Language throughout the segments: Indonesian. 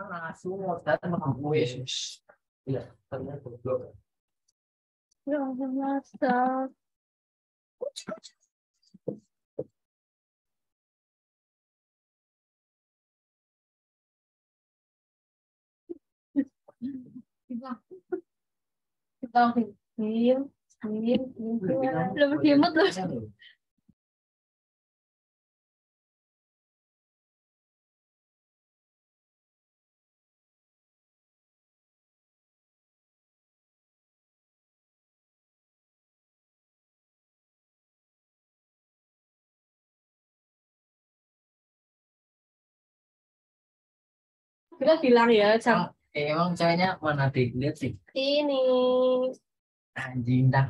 Langsung mau datang mengambil Yesus. Iya, ternyata goblok. Ya Allah, masak. Kita diem, lebih hemat loh. Kita bilang ya, Emang ceweknya mana dilihat sih? ini Anjing dah.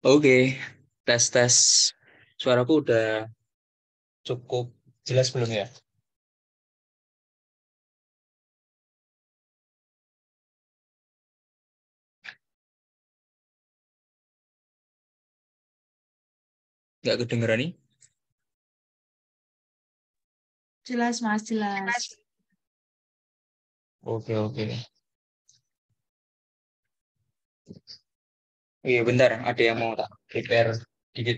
Oke, tes-tes suaraku udah cukup jelas belum ya? Nggak kedengeran nih? Jelas, Mas, jelas. Oke, oke. Iya, bentar. Ada yang mau tak prepare dikit.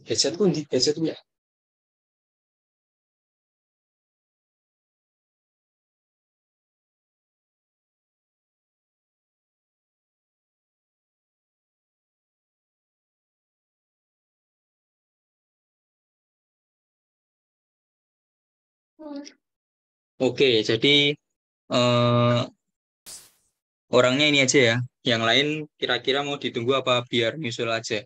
Headsetku, headsetku ya. Oke, jadi eh, orangnya ini aja ya. Yang lain kira-kira mau ditunggu apa biar nyusul aja?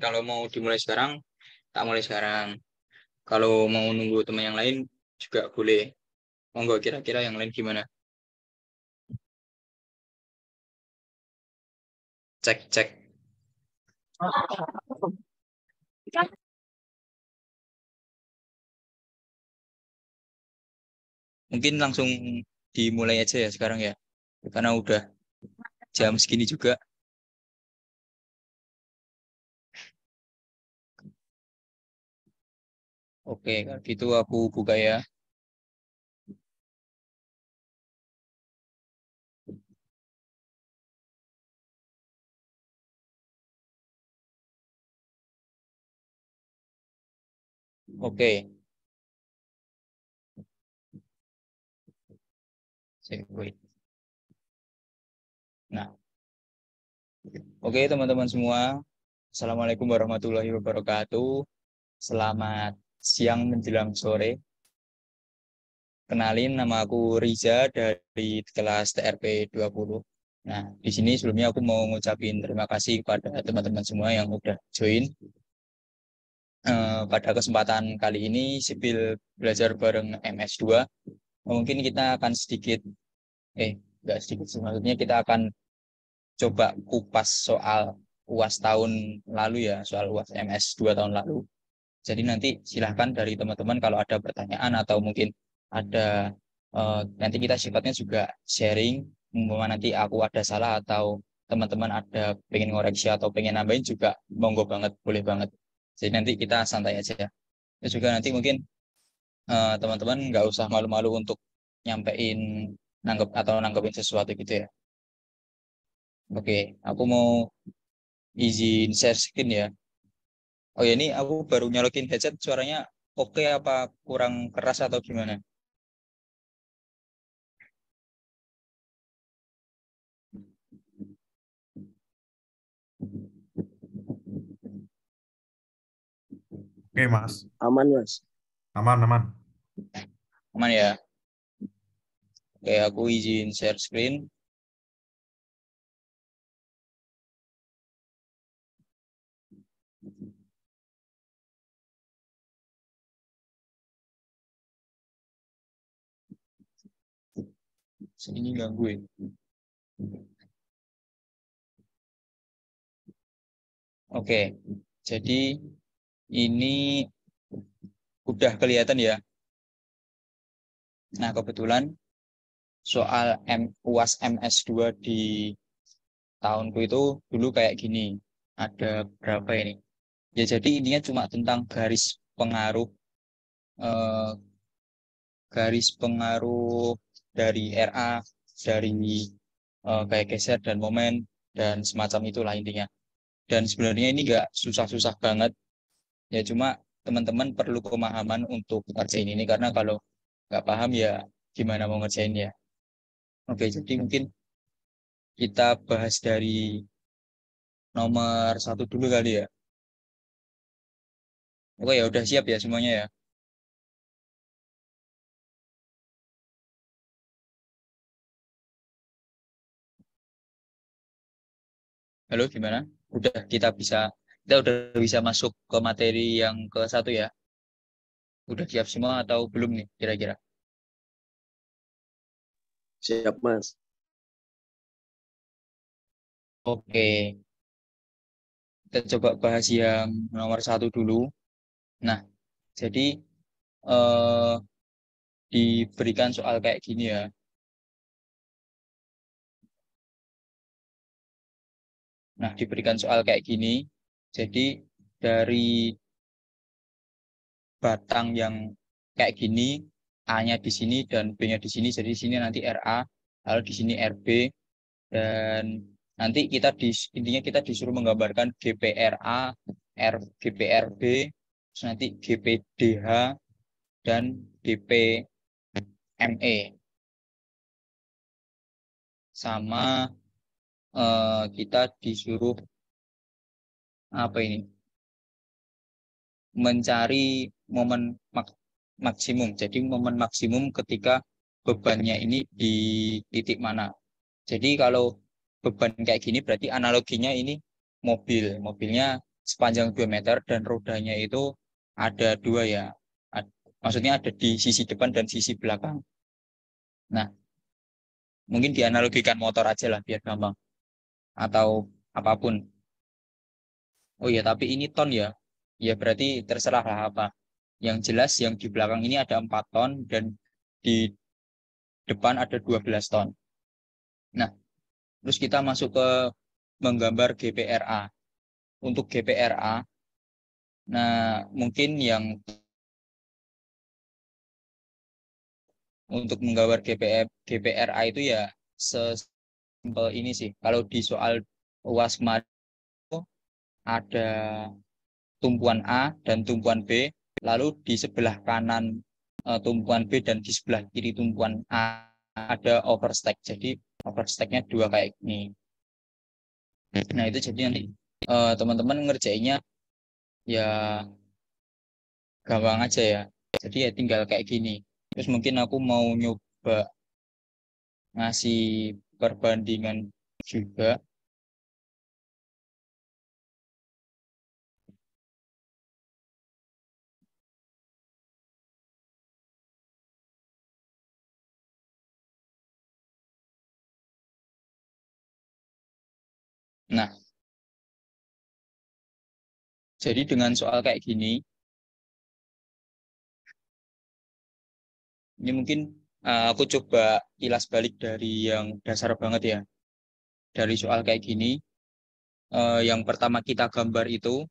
Kalau mau dimulai sekarang, tak mulai sekarang. Kalau mau nunggu teman yang lain juga boleh. Monggo kira-kira yang lain gimana? Cek, cek. Mungkin langsung dimulai aja ya sekarang ya. Karena udah jam segini juga. Oke, kalau gitu aku buka ya. Oke, wait. Nah, oke teman-teman semua. Assalamualaikum warahmatullahi wabarakatuh. Selamat siang menjelang sore. Kenalin, nama aku Riza dari kelas TRP 20. Nah, di sini sebelumnya aku mau ngucapin terima kasih kepada teman-teman semua yang udah join. Pada kesempatan kali ini, Sipil belajar bareng MS2. Mungkin kita akan sedikit, nggak sedikit sih, maksudnya kita akan coba kupas soal UAS tahun lalu ya, soal UAS MS 2 tahun lalu. Jadi nanti silahkan dari teman-teman kalau ada pertanyaan atau mungkin ada nanti kita sifatnya juga sharing, umpama nanti aku ada salah atau teman-teman ada pengen ngoreksi atau pengen nambahin juga monggo banget, boleh banget. Jadi nanti kita santai aja ya. Terus juga nanti mungkin teman-teman nggak usah malu-malu untuk nyampein nanggepin sesuatu gitu ya. Oke, aku mau izin share screen ya. Oh ya, ini aku baru nyolokin headset, suaranya oke apa kurang keras atau gimana? Oke, Mas. Aman, Mas. Aman, aman. Aman ya? Oke, aku izin share screen. Sini ganggu ya. Oke, jadi ini udah kelihatan ya. Nah, kebetulan soal UAS MS2 di tahunku itu dulu kayak gini. Ada berapa ini? Ya, jadi intinya cuma tentang eh, garis pengaruh dari RA, dari kayak geser dan momen dan semacam itulah intinya. Dan sebenarnya ini nggak susah-susah banget. Ya cuma teman-teman perlu pemahaman untuk ngerjain ini karena kalau nggak paham ya gimana mau ngerjain ya. Oke, jadi mungkin kita bahas dari nomor 1 dulu kali ya. Oke ya udah siap ya semuanya ya. Halo gimana? Kita udah bisa masuk ke materi yang ke satu ya. Udah siap semua atau belum nih kira-kira? Siap, Mas. Oke, kita coba bahas yang nomor satu dulu. Nah, jadi eh, diberikan soal kayak gini ya. Nah, diberikan soal kayak gini. Jadi dari batang yang kayak gini, A-nya di sini dan B-nya di sini. Jadi di sini nanti RA, lalu di sini RB, dan nanti intinya kita disuruh menggambarkan GPRA, GPRB, terus nanti GPDH dan DPME. Sama kita disuruh apa ini? Mencari momen maksimum. Jadi momen maksimum ketika bebannya ini di titik mana. Jadi kalau beban kayak gini berarti analoginya ini mobil. Mobilnya sepanjang 2 meter dan rodanya itu ada dua ya. Maksudnya ada di sisi depan dan sisi belakang. Nah, mungkin dianalogikan motor aja lah biar gampang. Atau apapun. Oh ya, tapi ini ton ya. Ya berarti terserah lah apa. Yang jelas yang di belakang ini ada 4 ton dan di depan ada 12 ton. Nah, terus kita masuk ke menggambar GPRA. Untuk GPRA, nah mungkin yang untuk menggambar GPRA itu ya sesimpel ini sih. Kalau di soal UAS kemarin itu ada tumpuan A dan tumpuan B, lalu di sebelah kanan tumpuan B dan di sebelah kiri tumpuan A ada overstack. Jadi overstacknya dua kayak ini. Nah itu jadi nanti teman-teman ngerjainnya ya gampang aja ya. Jadi ya tinggal kayak gini. Terus mungkin aku mau nyoba ngasih perbandingan juga. Nah, jadi dengan soal kayak gini, ini mungkin aku coba kilas balik dari yang dasar banget ya. Dari soal kayak gini, yang pertama kita gambar itu,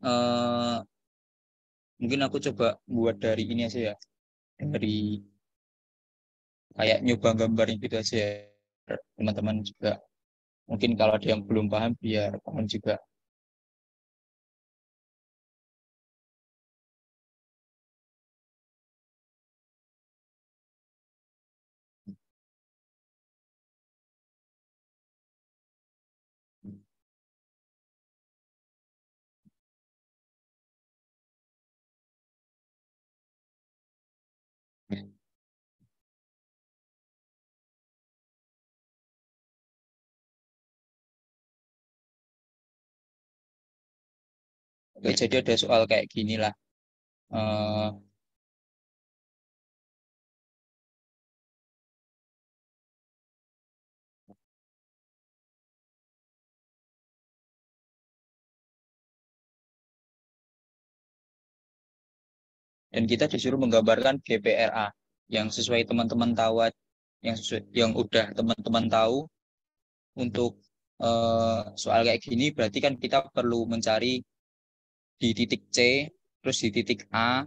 eh, mungkin aku coba buat dari ini aja ya. Dari kayak nyoba gambarnya gitu aja ya. Teman-teman juga. Mungkin kalau ada yang belum paham, biar paham juga. Oke, jadi ada soal kayak gini lah. Eh, dan kita disuruh menggambarkan GPRA yang sesuai teman-teman tahu, yang udah teman-teman tahu untuk soal kayak gini berarti kan kita perlu mencari di titik C, terus di titik A,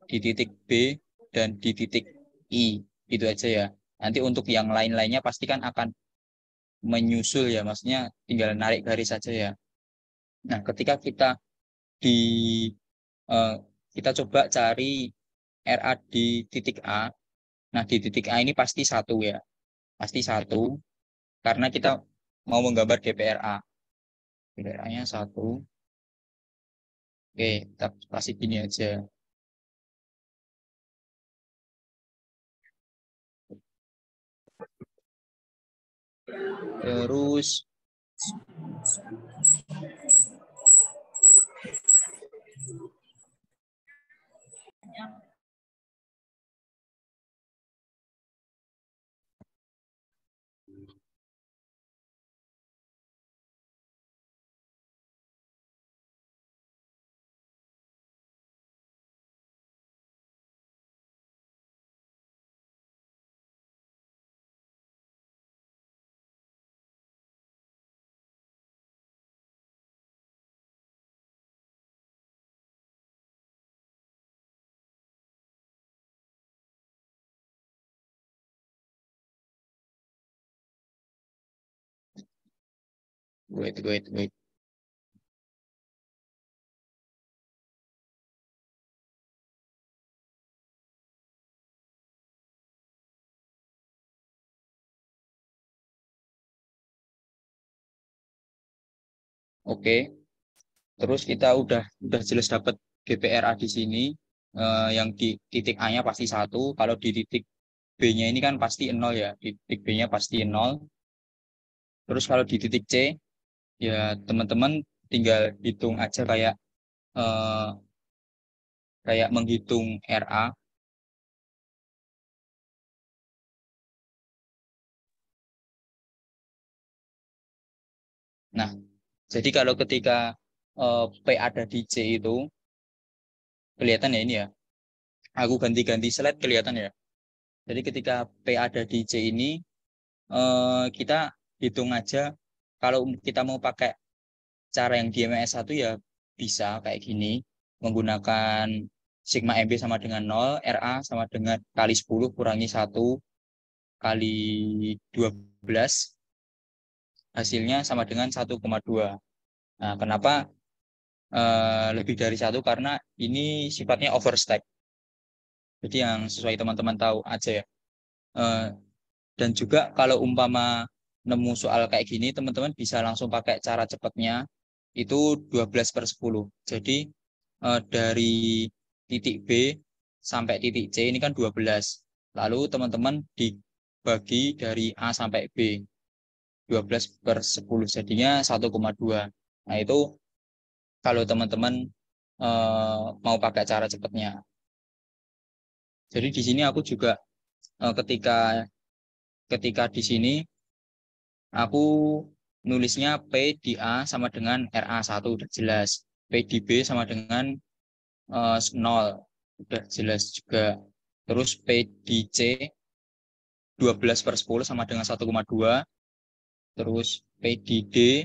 di titik B, dan di titik I. Itu aja ya. Nanti untuk yang lain-lainnya pasti kan akan menyusul ya, maksudnya tinggal narik garis saja ya. Nah, ketika di eh, kita coba cari RA di titik A. Nah, di titik A ini pasti satu ya. Pasti satu, karena kita mau menggambar GPRA. GPRA-nya satu. Oke, kita kasih gini aja. Terus wait. Oke, terus kita udah jelas dapat GPRA di sini. Yang di titik A-nya pasti 1. Kalau di titik B-nya ini kan pasti 0 ya. Di titik B-nya pasti 0. Terus kalau di titik C, ya teman-teman tinggal hitung aja eh, kayak menghitung RA. Nah, jadi kalau ketika P ada di C itu, kelihatan ya ini ya. Aku ganti-ganti slide kelihatan ya. Jadi ketika P ada di C ini, kita hitung aja. Kalau kita mau pakai cara yang di MS1 ya bisa kayak gini. Menggunakan sigma MB sama dengan 0, RA sama dengan kali 10 kurangi 1 kali 12, hasilnya sama dengan 1,2. Nah, kenapa lebih dari 1? Karena ini sifatnya overstack. Jadi yang sesuai teman-teman tahu aja ya. Eh, dan juga kalau umpama nemu soal kayak gini, teman-teman bisa langsung pakai cara cepatnya, itu 12/10. Jadi dari titik B sampai titik C ini kan 12. Lalu teman-teman dibagi dari A sampai B. 12/10 jadinya 1,2. Nah, itu kalau teman-teman mau pakai cara cepatnya. Jadi di sini aku juga ketika di sini aku nulisnya P di A sama dengan RA1 udah jelas. P di B sama dengan 0 udah jelas juga. Terus P di C 12/10 sama dengan 1,2. Terus P di D,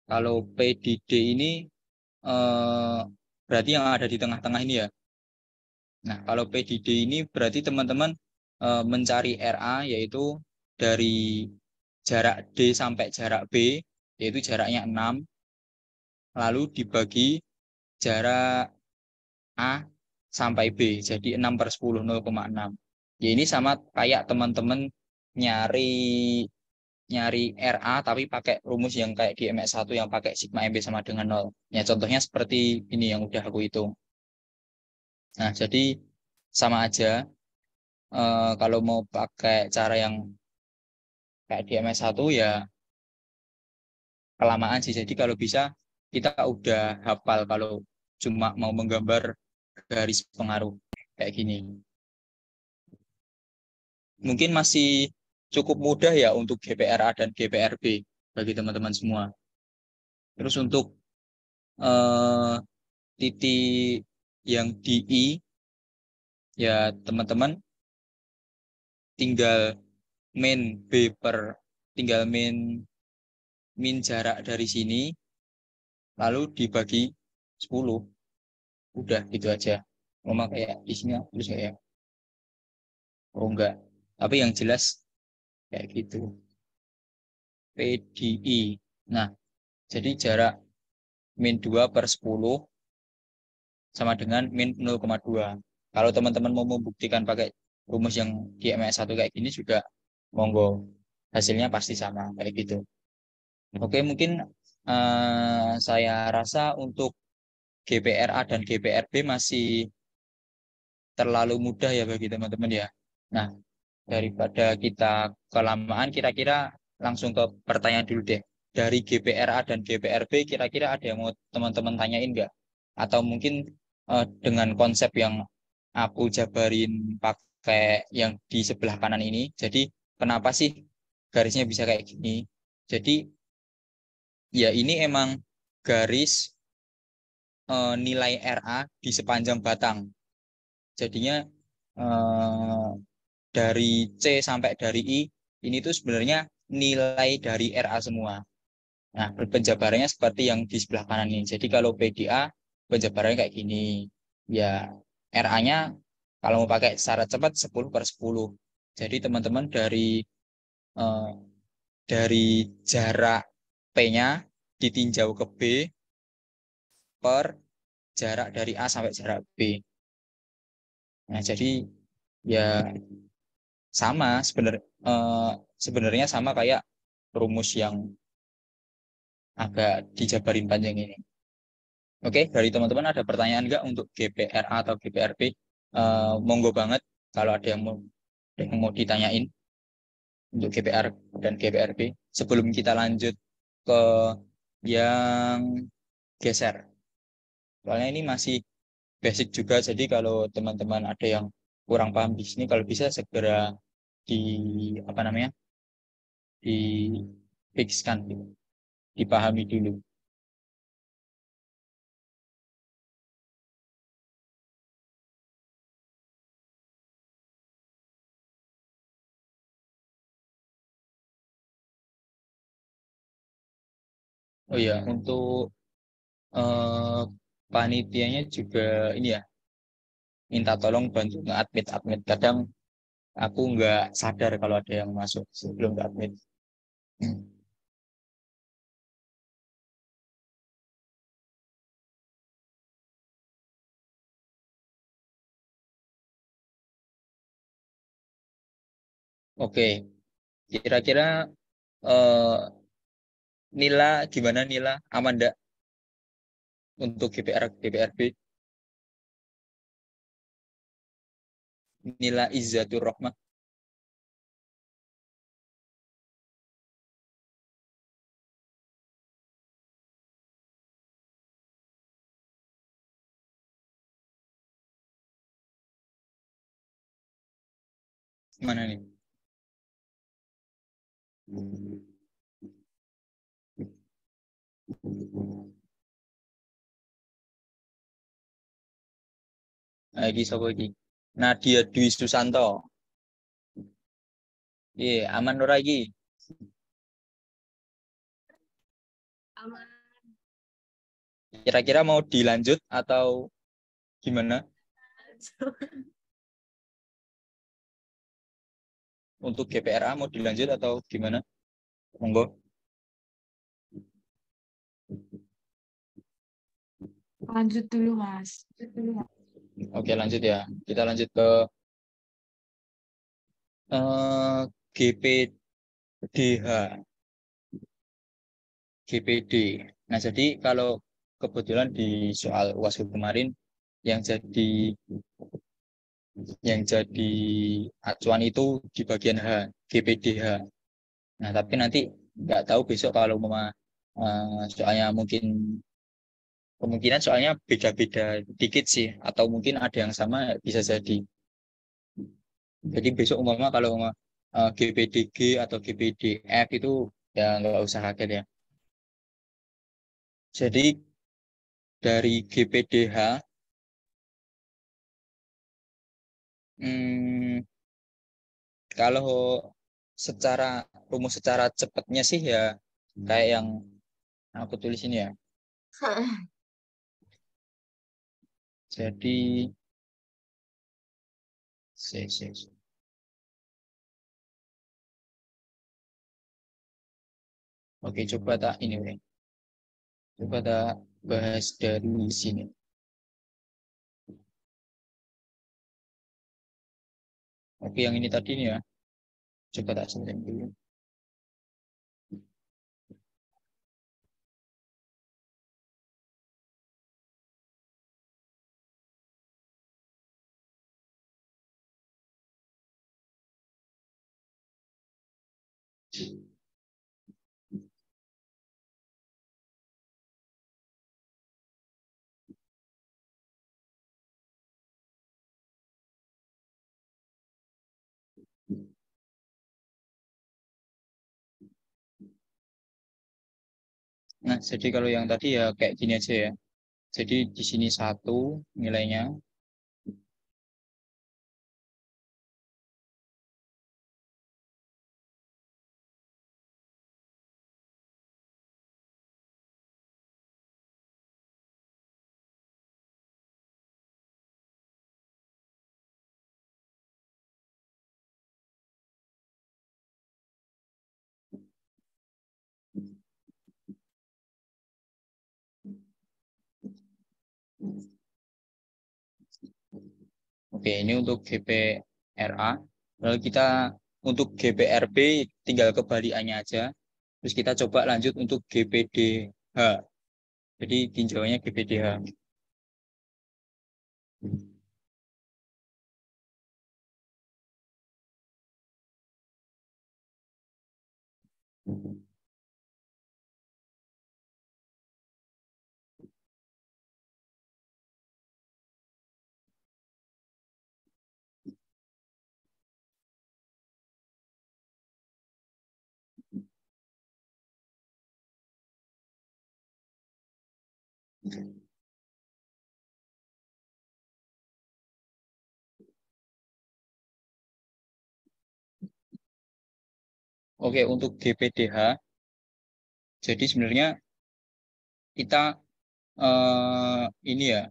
kalau P di D ini berarti yang ada di tengah-tengah ini ya. Nah, kalau P di D ini berarti teman-teman mencari RA yaitu dari jarak D sampai jarak B, yaitu jaraknya 6, lalu dibagi jarak A sampai B, jadi 6/10, 0,6. Ya, ini sama kayak teman-teman nyari nyari RA tapi pakai rumus yang kayak di MS1 yang pakai sigma MB sama dengan 0. Ya, contohnya seperti ini yang udah aku hitung. Nah, jadi sama aja. Kalau mau pakai cara yang kayak di MS1 ya kelamaan sih. Jadi kalau bisa kita udah hafal kalau cuma mau menggambar garis pengaruh kayak gini. Mungkin masih cukup mudah ya untuk GPRA dan GPRB bagi teman-teman semua. Terus untuk eh, titik yang di I, ya teman-teman tinggal min B per, tinggal min jarak dari sini, lalu dibagi 10. Udah gitu aja. Memang kayak di sini terus kayak, oh enggak. Tapi yang jelas kayak gitu. PDI. Nah, jadi jarak min 2/10 sama dengan min 0,2. Kalau teman-teman mau membuktikan pakai rumus yang di MS1 kayak gini juga monggo. Hasilnya pasti sama kayak gitu. Oke, mungkin saya rasa untuk GPRA dan GPRB masih terlalu mudah ya bagi teman-teman ya. Nah, daripada kita kelamaan, kira-kira langsung ke pertanyaan dulu deh. Dari GPRA dan GPRB, kira-kira ada yang mau teman-teman tanyain nggak? Atau mungkin dengan konsep yang aku jabarin pakai yang di sebelah kanan ini, jadi kenapa sih garisnya bisa kayak gini? Jadi ya ini emang garis nilai RA di sepanjang batang. Jadinya eh, dari C sampai dari I ini tuh sebenarnya nilai dari RA semua. Nah, penjabarannya seperti yang di sebelah kanan ini. Jadi kalau PDA penjabarannya kayak gini. Ya, RA-nya kalau mau pakai syarat cepat 10/10. Jadi teman-teman eh, dari jarak P-nya ditinjau ke B per jarak dari A sampai jarak B. Nah, jadi ya sama sebenarnya sama kayak rumus yang agak dijabarin panjang ini. Oke, dari teman-teman ada pertanyaan nggak untuk GPRA atau GPRB? Monggo banget kalau ada yang mau ditanyain untuk GPR dan GPRB sebelum kita lanjut ke yang geser. Soalnya ini masih basic juga, jadi kalau teman-teman ada yang kurang paham di sini, kalau bisa segera di apa namanya di fixkan gitu, dipahami dulu. Oh ya, untuk eh, panitianya juga ini ya, minta tolong bantu nge-admit admit. Kadang aku nggak sadar kalau ada yang masuk sebelum nge-admit. Hmm. Oke, kira-kira eh, Nila gimana Nila? Aman nggak untuk GPR GPRB? Nila Izzatur Rahmah. Mana nih? Lagi sapa iki? Nadia Dwi Susanto. Iya, aman ora iki? Aman. Kira-kira mau dilanjut atau gimana? Untuk GPRA mau dilanjut atau gimana? Monggo. Lanjut dulu, Mas. Oke, lanjut ya. Kita lanjut ke GPDH, GPD. Nah, jadi kalau kebetulan di soal UAS kemarin yang jadi yang jadi acuan itu di bagian H, GPDH. Nah, tapi nanti nggak tahu besok kalau soalnya mungkin kemungkinan soalnya beda-beda dikit sih, atau mungkin ada yang sama bisa jadi. Jadi besok umpama kalau GPDG atau GPDF itu ya nggak usah kaget ya. Jadi dari GPDH, hmm, kalau secara rumus secara cepatnya sih ya kayak yang aku tulis ini ya. Jadi se- se- se- oke coba tak ini weh. Coba tak bahas dari sini. Oke yang ini tadi nih ya. Coba tak selesai dulu. Nah, jadi kalau yang tadi ya kayak gini aja ya. Jadi di sini 1 nilainya. Oke, ini untuk GPRA. Lalu kita untuk GPRB tinggal kebalikannya aja. Terus kita coba lanjut untuk GPDH. Jadi tinjauannya GPDH. Oke, untuk GPDH, jadi sebenarnya kita ini ya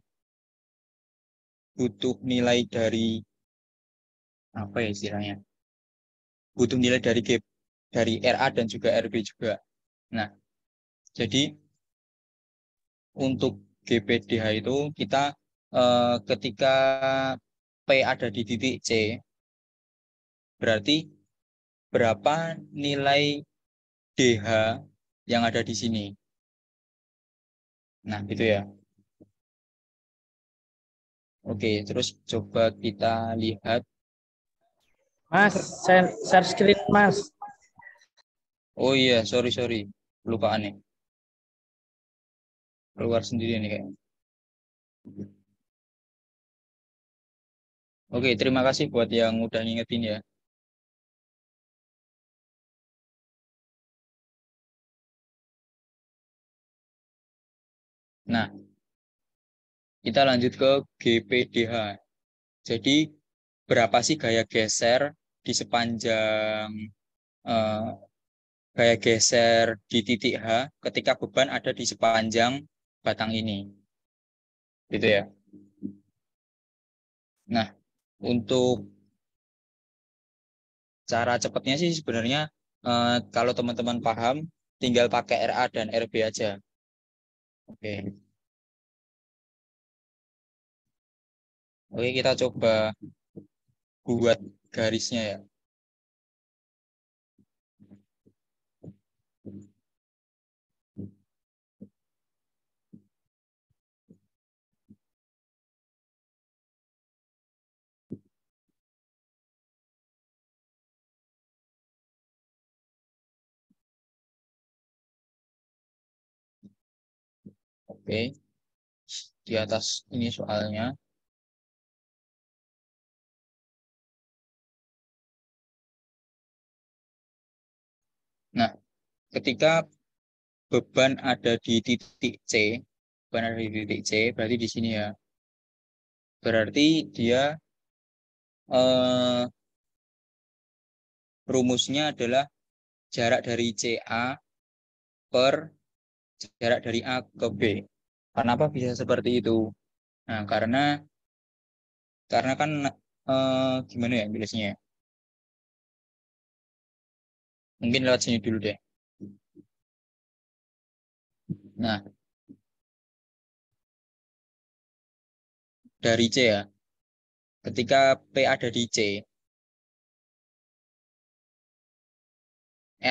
butuh nilai dari apa ya istilahnya? Butuh nilai dari RA dan juga RB juga. Nah, jadi untuk GPDH itu kita ketika P ada di titik C, berarti berapa nilai DH yang ada di sini. Nah, gitu ya. Oke, terus coba kita lihat. Mas, share screen, Mas. Oh iya, sorry. Lupaan nih. Keluar sendiri nih kayaknya. Oke, terima kasih buat yang udah ngingetin ya. Nah, kita lanjut ke GPDH. Jadi, berapa sih gaya geser di sepanjang eh, gaya geser di titik H ketika beban ada di sepanjang batang ini? Gitu ya. Nah, untuk cara cepatnya sih sebenarnya kalau teman-teman paham, tinggal pakai RA dan RB aja. Oke. Oke, kita coba buat garisnya ya. Oke, di atas ini soalnya. Nah, ketika beban ada di titik C, beban ada di titik C, berarti di sini ya. Berarti dia eh, rumusnya adalah jarak dari CA per jarak dari A ke B. Kenapa bisa seperti itu? Nah, karena kan gimana ya jelasnya? Ya? Mungkin lewat sini dulu deh. Nah, dari C ya. Ketika P ada di C,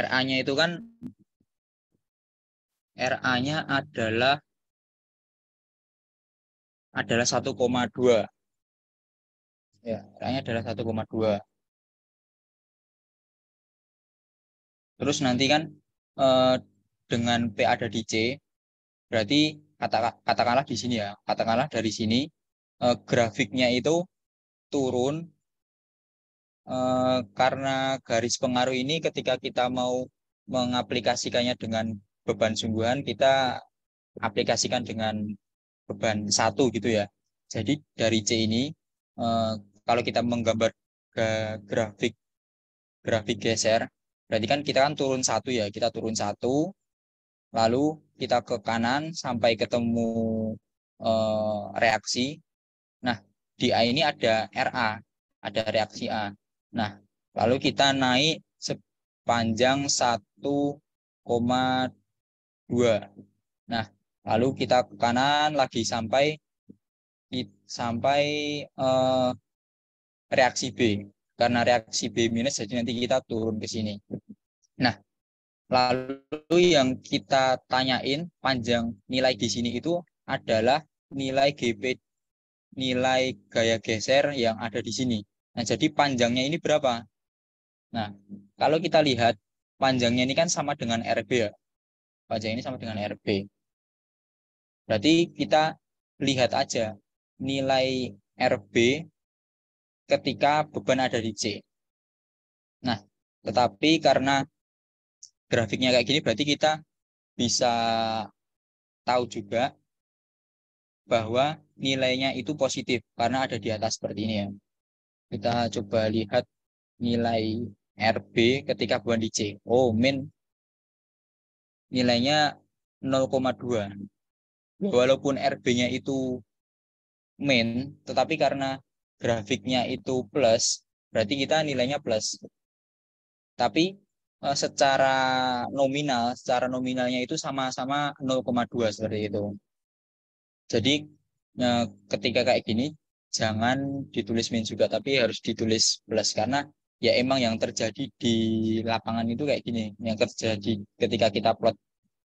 RA-nya itu kan RA-nya adalah 1,2. Ya, RA-nya adalah 1,2. Terus nanti kan dengan P ada di C, berarti katakanlah di sini ya, katakanlah dari sini grafiknya itu turun karena garis pengaruh ini ketika kita mau mengaplikasikannya dengan beban sungguhan, kita aplikasikan dengan beban 1 gitu ya. Jadi dari C ini kalau kita menggambar grafik geser, berarti kan kita kan turun 1 ya, kita turun 1, lalu kita ke kanan sampai ketemu reaksi. Nah, di A ini ada RA, ada reaksi A. Nah, lalu kita naik sepanjang 1,2. Nah, lalu kita ke kanan lagi sampai reaksi B. Karena reaksi B minus, jadi nanti kita turun ke sini. Nah, lalu yang kita tanyain panjang nilai di sini itu adalah nilai GP, nilai gaya geser yang ada di sini. Nah, jadi panjangnya ini berapa? Nah, kalau kita lihat panjangnya ini kan sama dengan RB ya. Panjang ini sama dengan RB. Berarti kita lihat aja nilai RB ketika beban ada di C. Nah, tetapi karena grafiknya kayak gini, berarti kita bisa tahu juga bahwa nilainya itu positif karena ada di atas seperti ini ya. Kita coba lihat nilai RB ketika beban di C. Oh, min nilainya 0,2. Walaupun RB-nya itu min, tetapi karena grafiknya itu plus, berarti kita nilainya plus. Tapi secara nominalnya itu sama-sama 0,2 seperti itu. Jadi ketika kayak gini jangan ditulis min juga, tapi harus ditulis plus karena ya emang yang terjadi di lapangan itu kayak gini. Yang terjadi ketika kita plot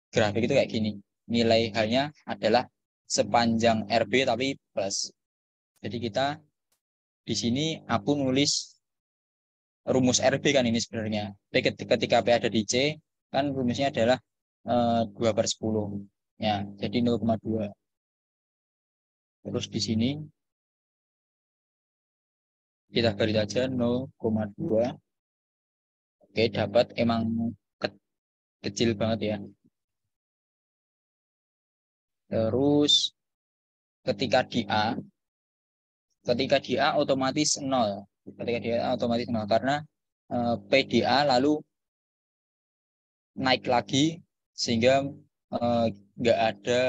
grafik itu kayak gini. Nilai halnya adalah sepanjang RB tapi plus. Jadi kita di sini aku nulis rumus RB kan ini sebenarnya. Ketika P ada di C kan rumusnya adalah 2/10. Ya, jadi 0,2. Terus di sini kita garis aja 0,2. Oke, dapat emang kecil banget ya. Terus ketika di A otomatis 0. Ketika di A otomatis 0 karena PDA lalu naik lagi sehingga nggak ada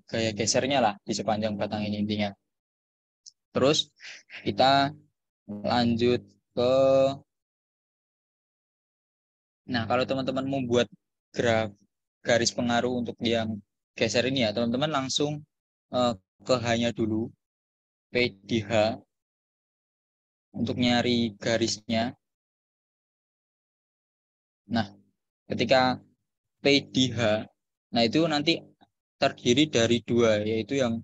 gaya gesernya lah di sepanjang batang ini intinya. Terus kita lanjut ke, nah kalau teman-teman membuat garis pengaruh untuk yang geser ini ya, teman-teman langsung ke H-nya dulu, P di H, untuk nyari garisnya. Nah, ketika P di H, nah itu nanti terdiri dari 2, yaitu yang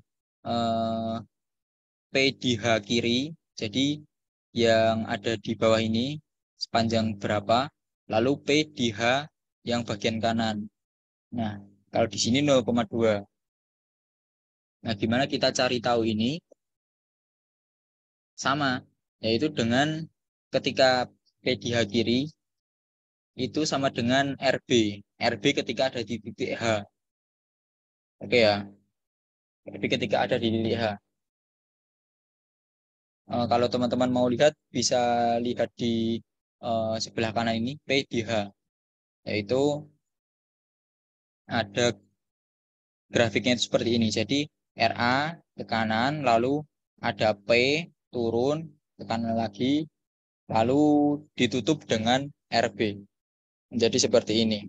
P di H kiri, jadi yang ada di bawah ini sepanjang berapa, lalu P di H yang bagian kanan. Nah, kalau di sini 0,2. Nah, gimana kita cari tahu ini? Sama, yaitu dengan ketika P di H kiri itu sama dengan RB. RB ketika ada di titik H. Oke ya. RB ketika ada di titik H. Kalau teman-teman mau lihat, bisa lihat di sebelah kanan ini, P di H. Yaitu ada grafiknya itu seperti ini. Jadi RA ke kanan, lalu ada P turun ke kanan lagi, lalu ditutup dengan RB. Menjadi seperti ini.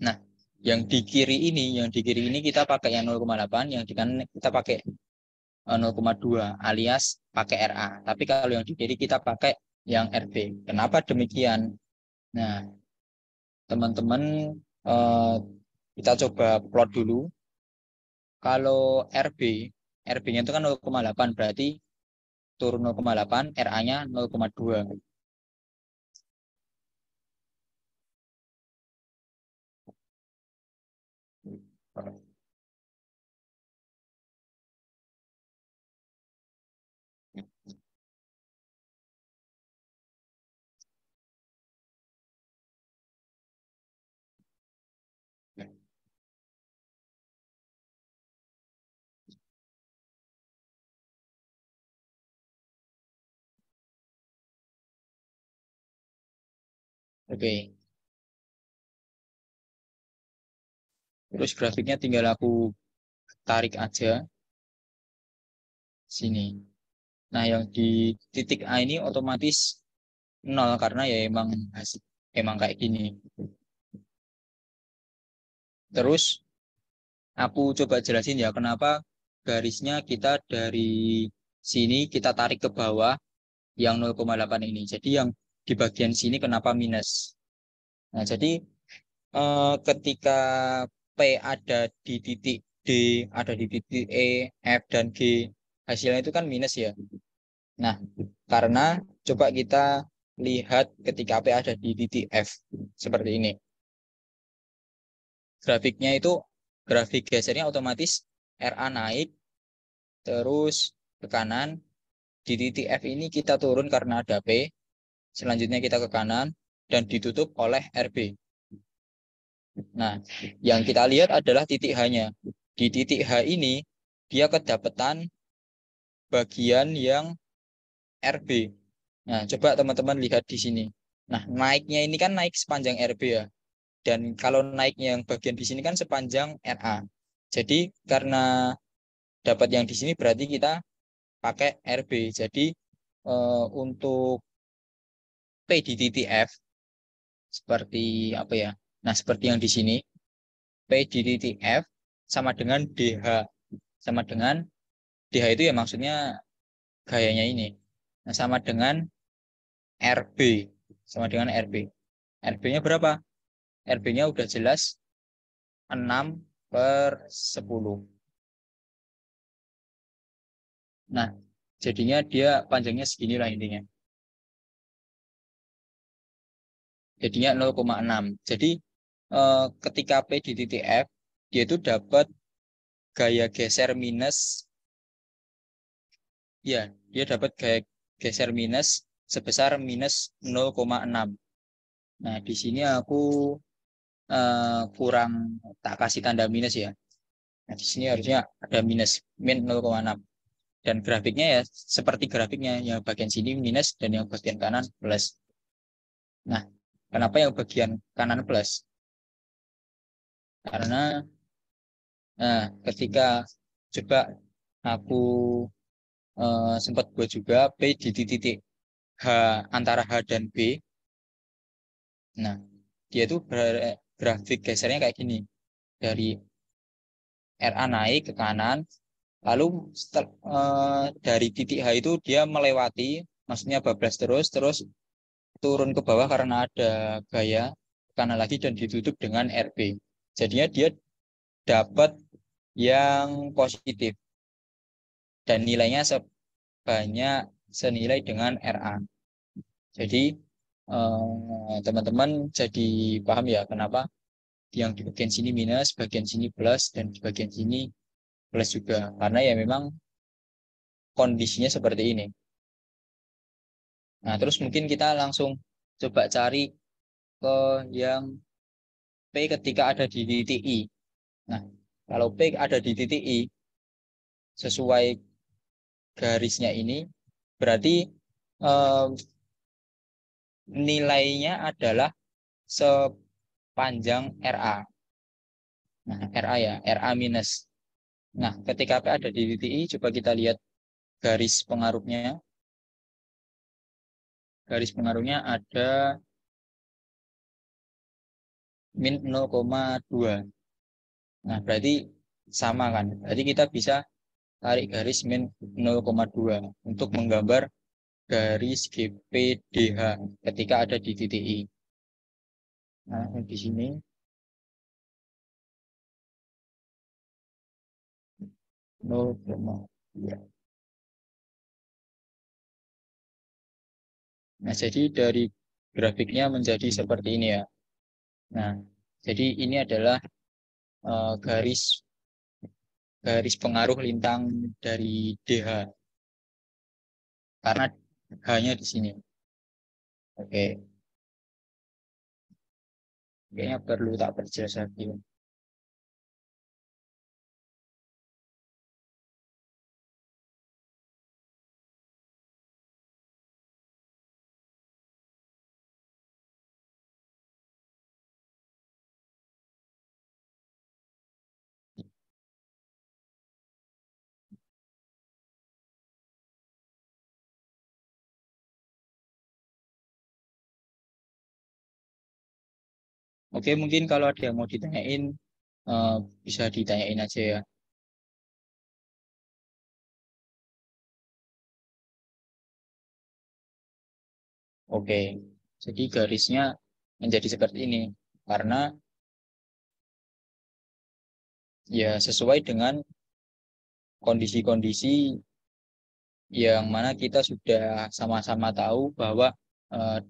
Nah, yang di kiri ini kita pakai yang 0,8, yang di kanan kita pakai 0,2 alias pakai RA. Tapi kalau yang di kiri kita pakai yang RB. Kenapa demikian? Nah, teman-teman kita coba plot dulu. Kalau RB-nya itu kan 0,8, berarti turun 0,8, RA-nya 0,2. Oke. Terus grafiknya tinggal aku tarik aja sini. Nah, yang di titik A ini otomatis 0 karena ya emang kayak gini. Terus aku coba jelasin ya kenapa garisnya kita dari sini kita tarik ke bawah yang 0,8 ini. Jadi yang di bagian sini kenapa minus. Nah, jadi ketika P ada di titik D, ada di titik E, F, dan G, hasilnya itu kan minus ya. Nah, karena coba kita lihat ketika P ada di titik F, seperti ini. Grafiknya itu, grafik gesernya otomatis RA naik, terus ke kanan. Di titik F ini kita turun karena ada P, selanjutnya kita ke kanan, dan ditutup oleh RB. Nah, yang kita lihat adalah titik H-nya. Di titik H ini, dia kedapatan bagian yang RB. Nah, coba teman-teman lihat di sini. Nah, naiknya ini kan naik sepanjang RB ya. Dan kalau naiknya yang bagian di sini kan sepanjang RA. Jadi, karena dapat yang di sini berarti kita pakai RB. Jadi, untuk P di titik F, seperti apa ya? Nah, seperti yang di sini. P di titik F sama dengan DH. Sama dengan DH itu ya maksudnya gayanya ini. Nah, sama dengan RB. Sama dengan RB. RB-nya berapa? RB-nya udah jelas 6/10. Nah, jadinya dia panjangnya segini lah intinya. Jadinya 0,6. Jadi ketika P di titik F, dia itu dapat gaya geser minus. Ya, dia dapat gaya geser minus sebesar minus 0,6. Nah, di sini aku kurang tak kasih tanda minus ya. Nah, di sini harusnya ada minus, min 0,6. Dan grafiknya ya seperti grafiknya, yang bagian sini minus dan yang bagian kanan plus. Nah, kenapa yang bagian kanan plus? Karena ketika coba aku sempat buat juga P di titik H antara H dan B. Nah, dia tuh grafik gesernya kayak gini. Dari RA naik ke kanan, lalu dari titik H itu dia melewati, maksudnya bablas terus turun ke bawah karena ada gaya ke kanan lagi dan ditutup dengan RB. Jadinya dia dapat yang positif dan nilainya senilai dengan RA. Jadi teman-teman jadi paham ya kenapa yang di bagian sini minus, bagian sini plus, dan di bagian sini plus juga. Karena ya memang kondisinya seperti ini. Nah, terus mungkin kita langsung coba cari ke yang P ketika ada di titik I. Nah, kalau P ada di titik I, sesuai garisnya ini, berarti eh, nilainya adalah sepanjang RA. Nah, RA ya, RA minus. Nah, ketika P ada di titik I, coba kita lihat garis pengaruhnya. Garis pengaruhnya ada min 0,2. Nah, berarti sama kan? Berarti kita bisa tarik garis min 0,2 untuk menggambar garis GPDH ketika ada di titik I. Nah, di sini 0,2. Nah, jadi dari grafiknya menjadi seperti ini ya. Nah, jadi ini adalah garis garis pengaruh lintang dari DH karena H-nya di sini. Oke, kayaknya perlu tak perjelas lagi. Oke, mungkin kalau ada yang mau ditanyain, bisa ditanyain aja ya. Oke, jadi garisnya menjadi seperti ini karena ya sesuai dengan kondisi-kondisi yang mana kita sudah sama-sama tahu bahwa eh,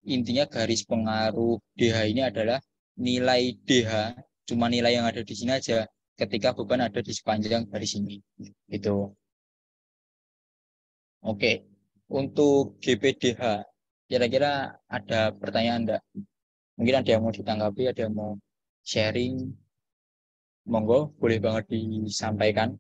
intinya garis pengaruh DH ini adalah nilai DH, cuma nilai yang ada di sini aja ketika beban ada di sepanjang garis ini. Itu. Oke, untuk GPDH, kira-kira ada pertanyaan enggak? Mungkin ada yang mau ditanggapi, ada yang mau sharing, monggo, boleh banget disampaikan.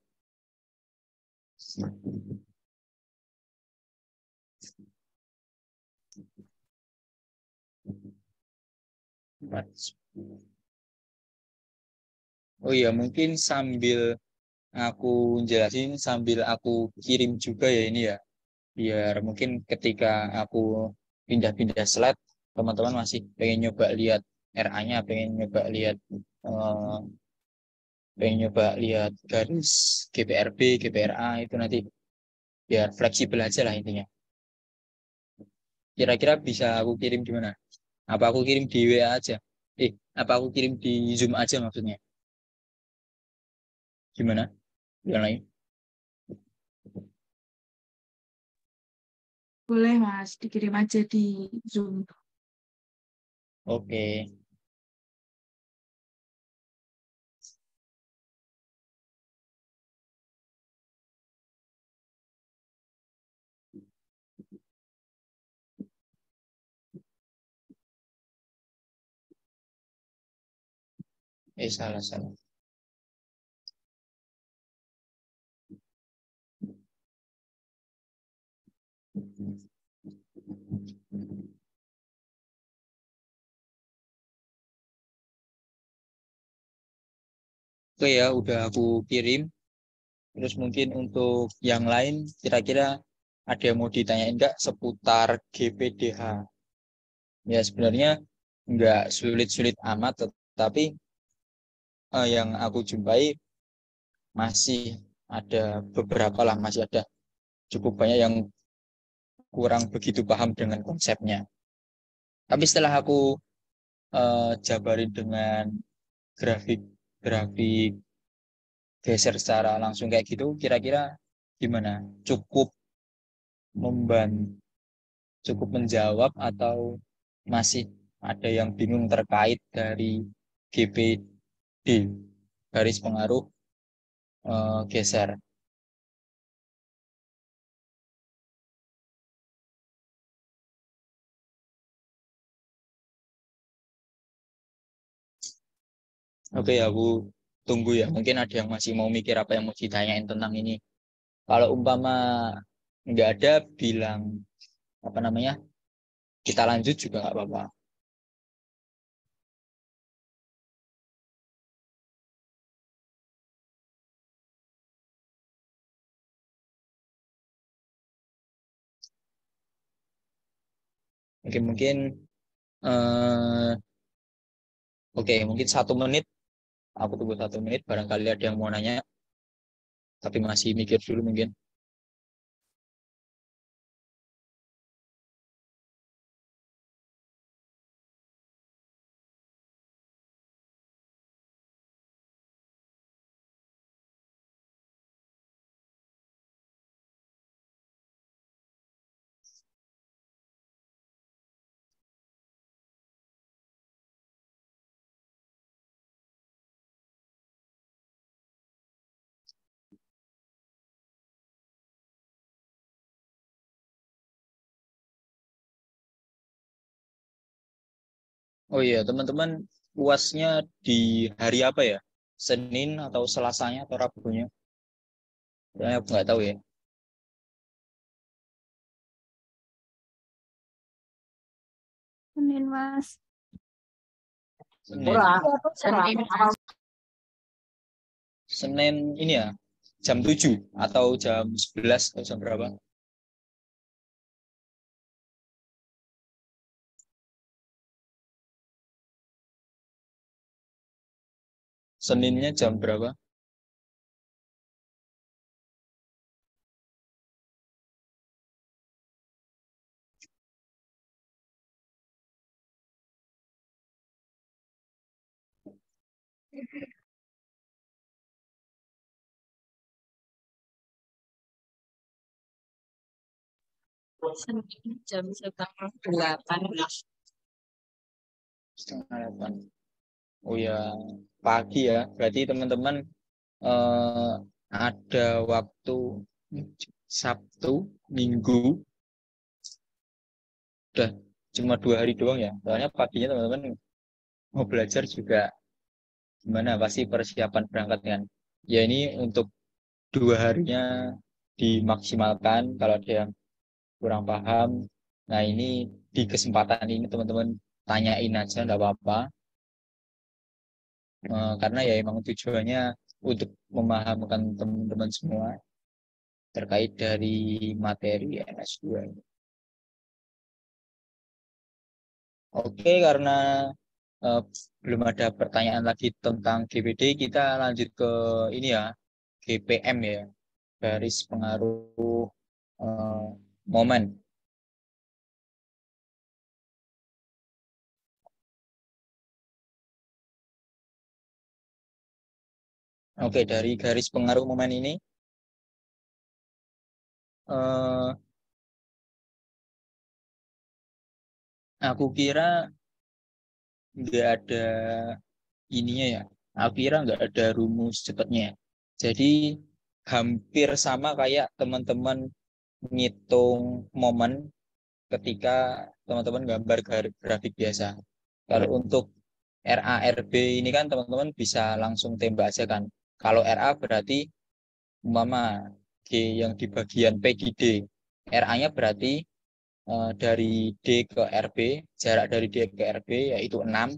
Oh iya, mungkin sambil aku jelasin, sambil aku kirim juga ya ini ya, biar mungkin ketika aku pindah-pindah slide, teman-teman masih pengen nyoba lihat RA-nya, pengen nyoba lihat garis GPRB, GPRA itu nanti biar fleksibel aja lah intinya. Kira-kira bisa aku kirim di mana? Apa aku kirim di WA aja? Apa aku kirim di Zoom aja maksudnya? Gimana? Yang lain? Boleh Mas, dikirim aja di Zoom. Oke. Salah. Oke ya, udah aku kirim. Terus mungkin untuk yang lain, kira-kira ada yang mau ditanyain enggak seputar GPDH? Ya sebenarnya nggak sulit-sulit amat, tetapi yang aku jumpai masih ada beberapa lah, masih ada cukup banyak yang kurang begitu paham dengan konsepnya. Tapi setelah aku jabarin dengan grafik geser secara langsung kayak gitu, kira-kira gimana? Cukup membantu, cukup menjawab atau masih ada yang bingung terkait dari GPD, garis pengaruh geser? Oke, aku tunggu ya. Mungkin ada yang masih mau mikir apa yang mau ditanyain tentang ini. Kalau umpama nggak ada, bilang apa namanya, kita lanjut juga nggak apa-apa. Mungkin eh, oke, mungkin 1 menit. Aku tunggu 1 menit. Barangkali ada yang mau nanya, tapi masih mikir dulu mungkin. Oh iya, teman-teman, UASnya di hari apa ya? Senin atau Selasanya atau Rabunya? Aku nggak tahu ya. Senin Mas. Senin. Senin ini ya, jam 7 atau jam 11 atau jam berapa? Seninnya jam berapa? Senin jam 7:30. Setengah 8. Oh ya, pagi ya. Berarti teman-teman ada waktu Sabtu, Minggu, udah cuma 2 hari doang ya. Soalnya paginya teman-teman mau belajar juga gimana? Pasti persiapan berangkat kan. Ya ini untuk 2 harinya dimaksimalkan kalau ada yang kurang paham. Nah ini di kesempatan ini teman-teman tanyain aja nggak apa-apa. Karena ya emang tujuannya untuk memahamkan teman-teman semua terkait dari materi MS2. Oke, karena eh, belum ada pertanyaan lagi tentang GPD, kita lanjut ke ini ya, GPM ya, garis pengaruh eh, momen. Oke, dari garis pengaruh momen ini, eh, aku kira nggak ada ininya ya. Aku kira nggak ada rumus cepatnya. Jadi hampir sama kayak teman-teman ngitung momen ketika teman-teman gambar grafik biasa. Kalau untuk RA, RB ini kan teman-teman bisa langsung tembak aja kan. Kalau RA berarti umpama G yang di bagian P di D. RA-nya berarti dari D ke RB, jarak dari D ke RB yaitu 6,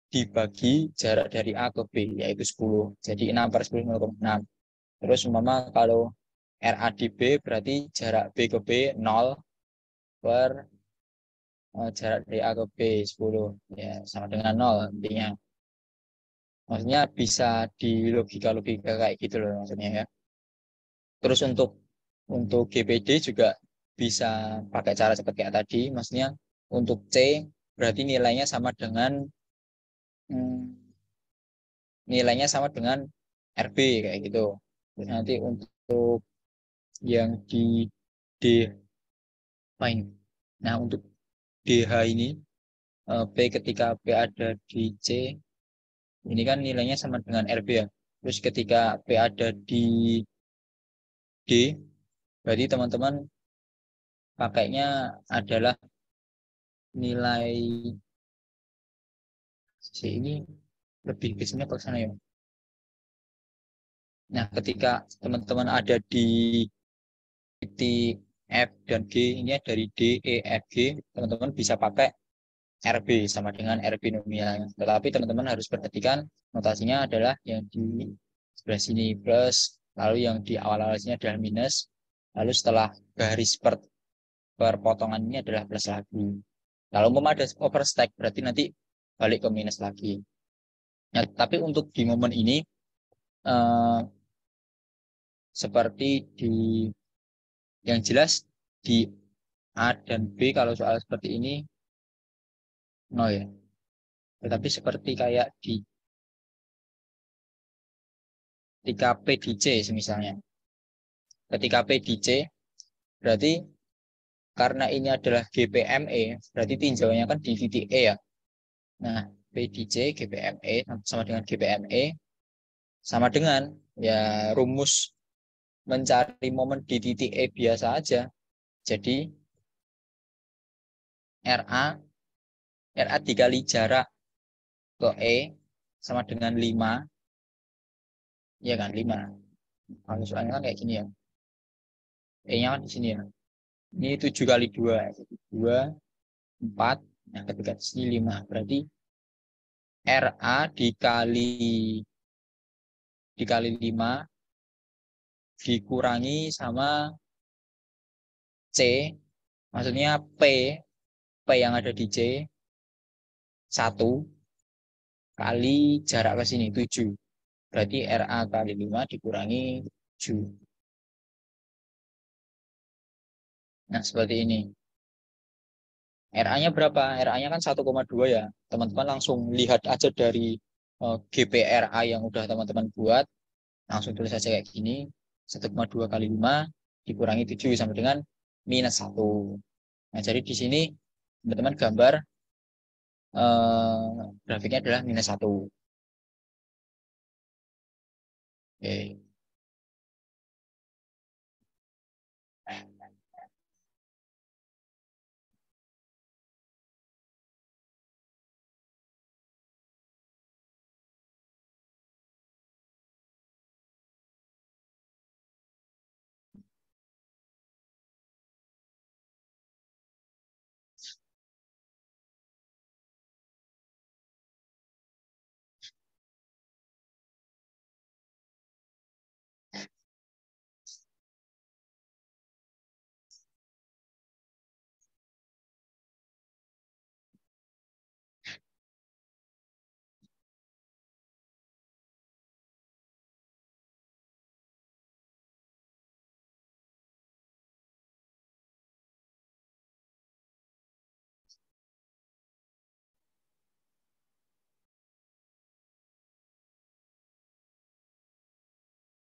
dibagi jarak dari A ke B yaitu 10. Jadi 6/10 0,6. Terus umpama kalau RA di B berarti jarak B ke B 0 per jarak dari A ke B 10. Ya, sama dengan 0 intinya. Maksudnya bisa di logika-logika kayak gitu loh maksudnya ya. Terus untuk GPD juga bisa pakai cara seperti kayak tadi. Maksudnya untuk C berarti nilainya sama dengan nilainya sama dengan RB kayak gitu. Terus nanti untuk yang di D apa ini? Nah, untuk DH ini P ketika P ada di C ini kan nilainya sama dengan RB ya. Terus ketika P ada di D berarti teman-teman pakainya adalah nilai C ini lebih biasanya ke sana ya. Nah, ketika teman-teman ada di titik F dan G, ini dari D, E, F, G, teman-teman bisa pakai RB sama dengan RB nominalnya. Tetapi teman-teman harus perhatikan notasinya adalah yang di sebelah sini plus, lalu yang di awal-awal sini adalah minus, lalu setelah garis perpotongan ini adalah plus lagi. Kalau mau ada overstack berarti nanti balik ke minus lagi. Nah, tapi untuk di momen ini eh, seperti di yang jelas di A dan B kalau soal seperti ini no ya. Tetapi seperti kayak di ketika P di C misalnya. Ketika P di C berarti karena ini adalah GPME berarti tinjauannya kan di titik E ya. Nah, P di C GPME sama dengan GPME sama dengan ya rumus mencari momen di titik E biasa aja. Jadi RA dikali jarak ke E sama dengan 5. Ya kan 5. Kalau soalnya kan kayak gini ya. E-nya kan di sini ya. Ini 7 kali 2. 2, 4. Nah, ketika di sini 5. Berarti RA dikali 5 dikurangi sama C. Maksudnya P yang ada di C 1 kali jarak ke sini 7. Berarti RA kali 5 dikurangi 7. Nah, seperti ini. RA-nya berapa? RA-nya kan 1,2 ya. Teman-teman langsung lihat aja dari GPRA yang udah teman-teman buat. Langsung tulis aja kayak gini. 1,2 kali 5 dikurangi 7 sama dengan -1. Nah, jadi di sini teman-teman gambar grafiknya adalah -1. Oke.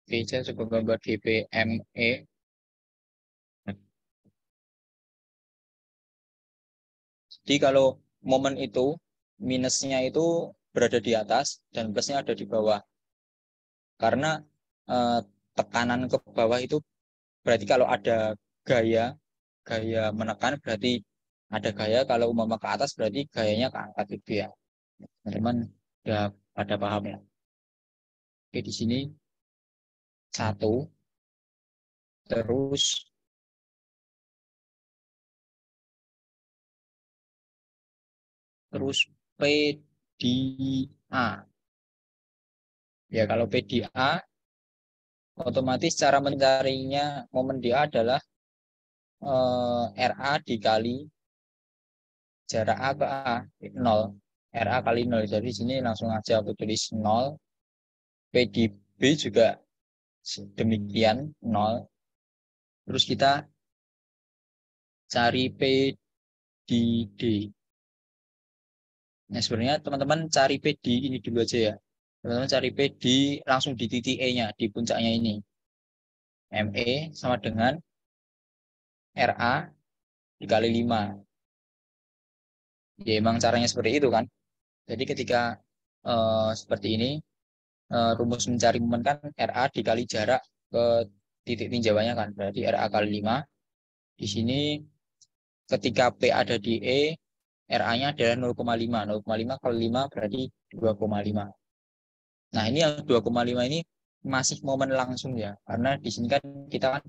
Oke, saya coba gambar GPME. Jadi kalau momen itu minusnya itu berada di atas dan plusnya ada di bawah. Karena eh, tekanan ke bawah itu berarti kalau ada gaya menekan berarti ada gaya, kalau umpama ke atas berarti gayanya ke angkat gitu ya. Teman-teman udah pada paham ya. Oke, di sini 1, terus P di A. Ya, kalau P di A, otomatis cara mencarinya momen di A adalah RA dikali jarak A ke A, 0. RA kali 0. Jadi di sini langsung aja aku tulis 0. P di B juga demikian, 0. Terus kita cari P di D. Nah, sebenarnya teman-teman cari P di ini dulu aja ya. Teman-teman cari P di langsung di titik E-nya, di puncaknya ini. ME sama dengan RA dikali 5. Ya, emang caranya seperti itu kan. Jadi ketika seperti ini, rumus mencari momen kan RA dikali jarak ke titik tinjauannya kan. Berarti RA kali 5. Di sini ketika P ada di E, RA-nya adalah 0,5. 0,5 kali 5 berarti 2,5. Nah, ini yang 2,5 ini masih momen langsung ya. Karena di sini kan kita kan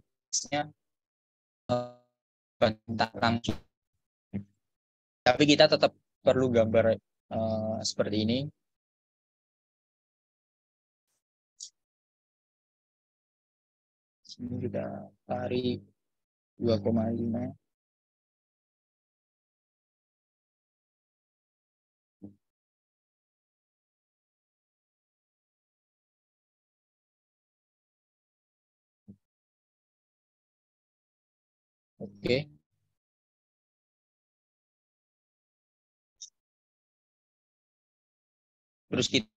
bentak langsung. Tapi kita tetap perlu gambar seperti ini. Sini kita tarik 2,5. Oke. Terus kita,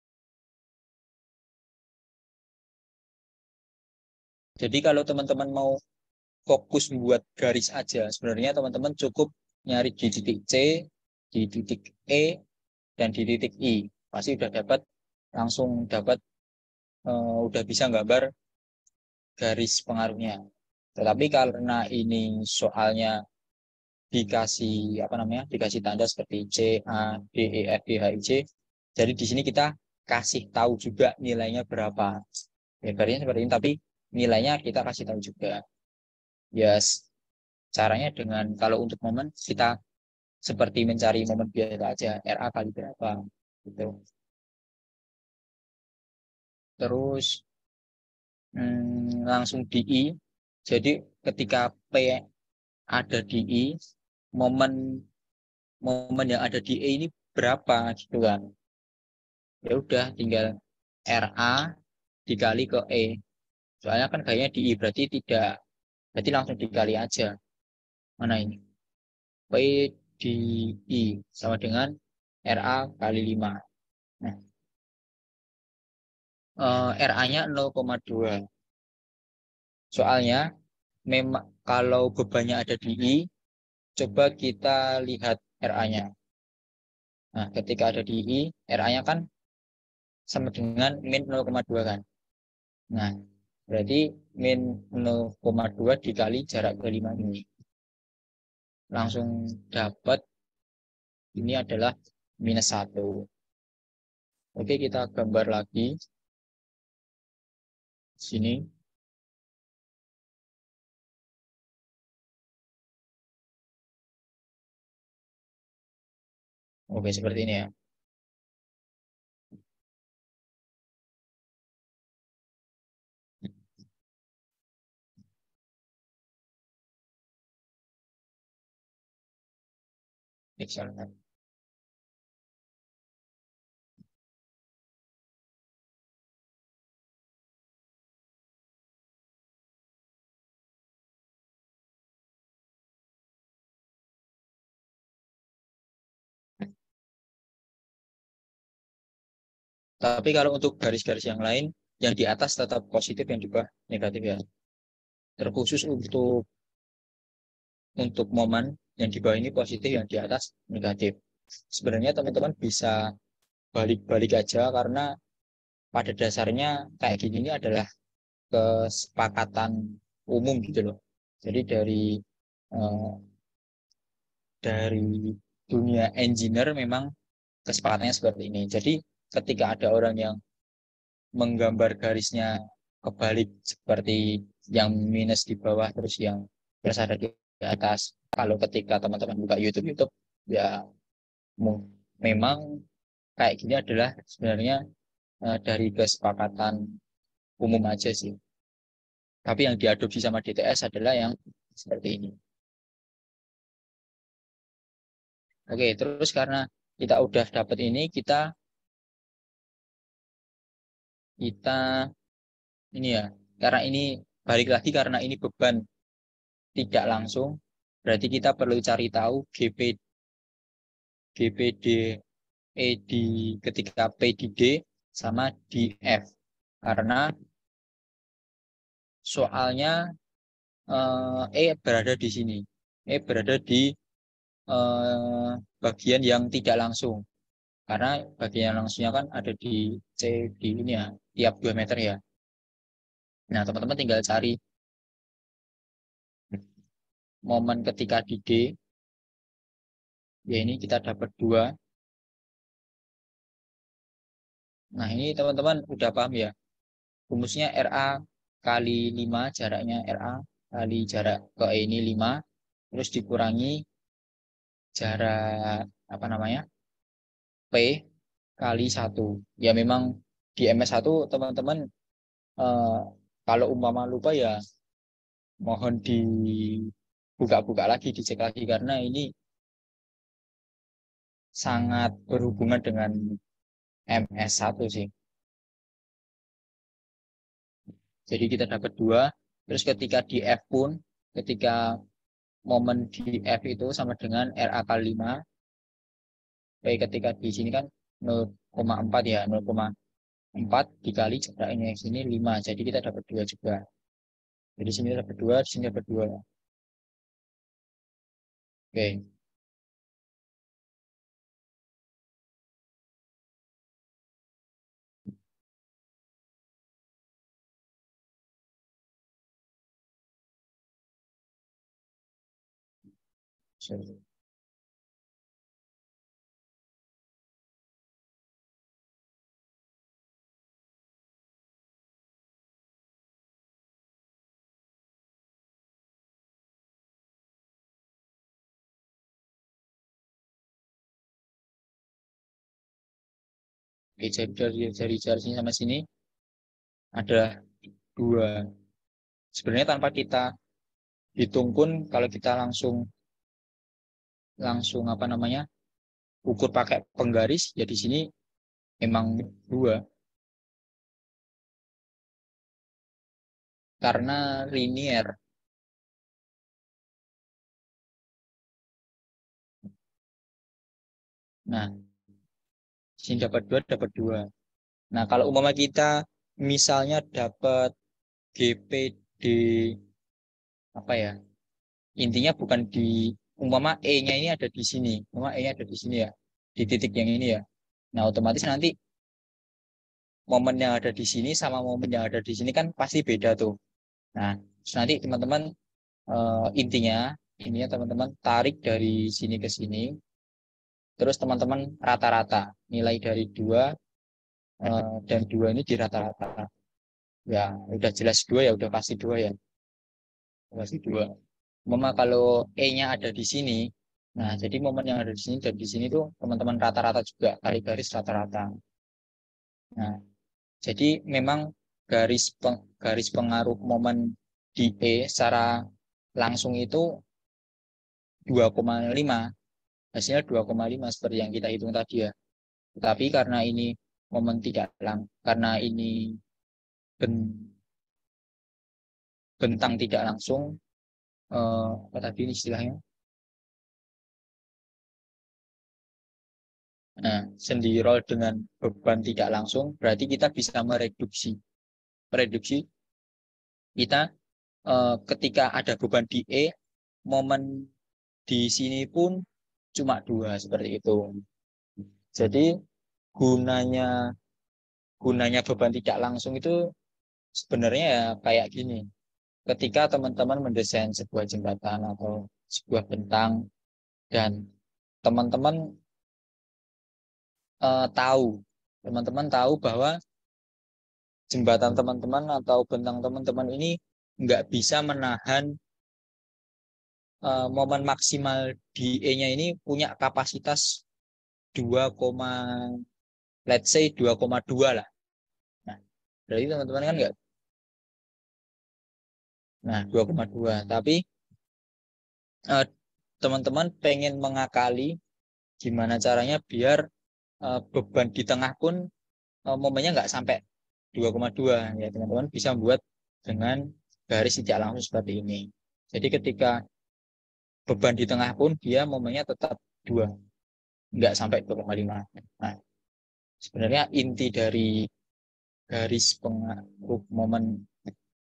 jadi kalau teman-teman mau fokus membuat garis aja, sebenarnya teman-teman cukup nyari di titik C, di titik E, dan di titik I. Pasti udah dapat, langsung dapat, udah bisa gambar garis pengaruhnya. Tetapi karena ini soalnya dikasih apa namanya, dikasih tanda seperti C, A, D, E, F, G, H, I, J. Jadi di sini kita kasih tahu juga nilainya berapa. Ya, garisnya seperti ini, tapi nilainya kita kasih tahu juga. Yes, caranya dengan kalau untuk momen kita seperti mencari momen biasa aja, RA kali berapa gitu. Terus langsung di I. Jadi ketika P ada di I, momen yang ada di E ini berapa gitu kan. Ya udah tinggal RA dikali ke E. Soalnya kan kayaknya di I berarti tidak, berarti langsung dikali aja. Mana ini? P di I sama dengan RA kali 5. Nah, RA-nya 0,2. Soalnya memang kalau bebannya ada di I, coba kita lihat RA-nya. Nah, ketika ada di I, RA-nya kan sama dengan min 0,2 kan. Nah, berarti min 0,2 dikali jarak ke 5 ini. Langsung dapat ini adalah -1. Oke, kita gambar lagi. Sini. Oke, seperti ini ya. Misalnya. Tapi kalau untuk garis-garis yang lain, yang di atas tetap positif, yang di bawah negatif ya. Terkhusus untuk momen yang di bawah ini positif, yang di atas negatif. Sebenarnya teman-teman bisa balik-balik aja karena pada dasarnya kayak gini ini adalah kesepakatan umum gitu loh. Jadi dari dunia engineer memang kesepakatannya seperti ini. Jadi ketika ada orang yang menggambar garisnya kebalik seperti yang minus di bawah terus yang plus ada di atas, kalau ketika teman-teman buka YouTube ya memang kayak gini adalah sebenarnya dari kesepakatan umum aja sih. Tapi yang diadopsi sama DTS adalah yang seperti ini. Oke, terus karena kita udah dapat ini, kita ini ya, karena ini balik lagi karena ini beban tidak langsung, berarti kita perlu cari tahu GPD E di ketika P di D sama di F. Karena soalnya E berada di sini. E berada di bagian yang tidak langsung. Karena bagian langsungnya kan ada di C di ini ya, tiap 2 meter ya. Nah, teman-teman tinggal cari momen ketika di D. Ya, ini kita dapat 2. Nah, ini teman-teman udah paham ya. Rumusnya RA kali 5, jaraknya RA kali jarak ke E ini 5. Terus dikurangi jarak, apa namanya, P kali 1. Ya, memang di MS1 teman-teman kalau umpama lupa ya mohon dibuka-buka lagi, dicek lagi karena ini sangat berhubungan dengan MS1 sih. Jadi kita dapat 2, terus ketika di F pun, ketika momen di F itu sama dengan RA kali 5, baik ketika di sini kan 0,4 ya, 0,4 dikali jarak ini sini 5, jadi kita dapat 2 juga. Jadi sini dapat 2, di sini dapat 2. Oke. Sorry. Oke, jadi dari sini sama sini ada 2. Sebenarnya tanpa kita hitung pun kalau kita langsung apa namanya ukur pakai penggaris ya di sini memang 2 karena linier. Nah, sini dapat 2 dapat 2. Nah, kalau umpama kita misalnya dapat GPD apa ya? Intinya bukan di umpama E-nya ini ada di sini, umpama E-nya ada di sini ya, di titik yang ini ya. Nah, otomatis nanti momen yang ada di sini sama momen yang ada di sini kan pasti beda tuh. Nah, terus nanti teman-teman intinya teman-teman tarik dari sini ke sini, terus teman-teman rata-rata nilai dari 2 dan 2 ini di rata-rata. Ya, udah jelas 2 ya, udah pasti 2 ya. Pasti 2. Mama kalau E-nya ada di sini, nah jadi momen yang ada di sini dan di sini tuh teman-teman rata-rata juga, kali garis rata-rata. Nah, jadi memang garis pengaruh momen di E secara langsung itu 2,5. Hasilnya 2,5 seperti yang kita hitung tadi ya. Tapi karena ini momen tidak karena ini bentang tidak langsung, apa tadi ini istilahnya? Nah, sendirol dengan beban tidak langsung, berarti kita bisa mereduksi. Kita ketika ada beban di E, momen di sini pun cuma 2 seperti itu. Jadi gunanya beban tidak langsung itu sebenarnya ya kayak gini. Ketika teman-teman mendesain sebuah jembatan atau sebuah bentang dan teman-teman teman-teman tahu bahwa jembatan teman-teman atau bentang teman-teman ini nggak bisa menahan momen maksimal di E-nya ini punya kapasitas 2, let's say 2,2 lah. Nah, berarti teman-teman kan nggak. Nah, 2,2. Tapi teman-teman pengen mengakali gimana caranya biar beban di tengah pun momennya nggak sampai 2,2 ya, teman-teman bisa buat dengan garis tidak langsung seperti ini. Jadi ketika beban di tengah pun dia momennya tetap 2, nggak sampai 2,5. Nah, sebenarnya inti dari garis pengaruh momen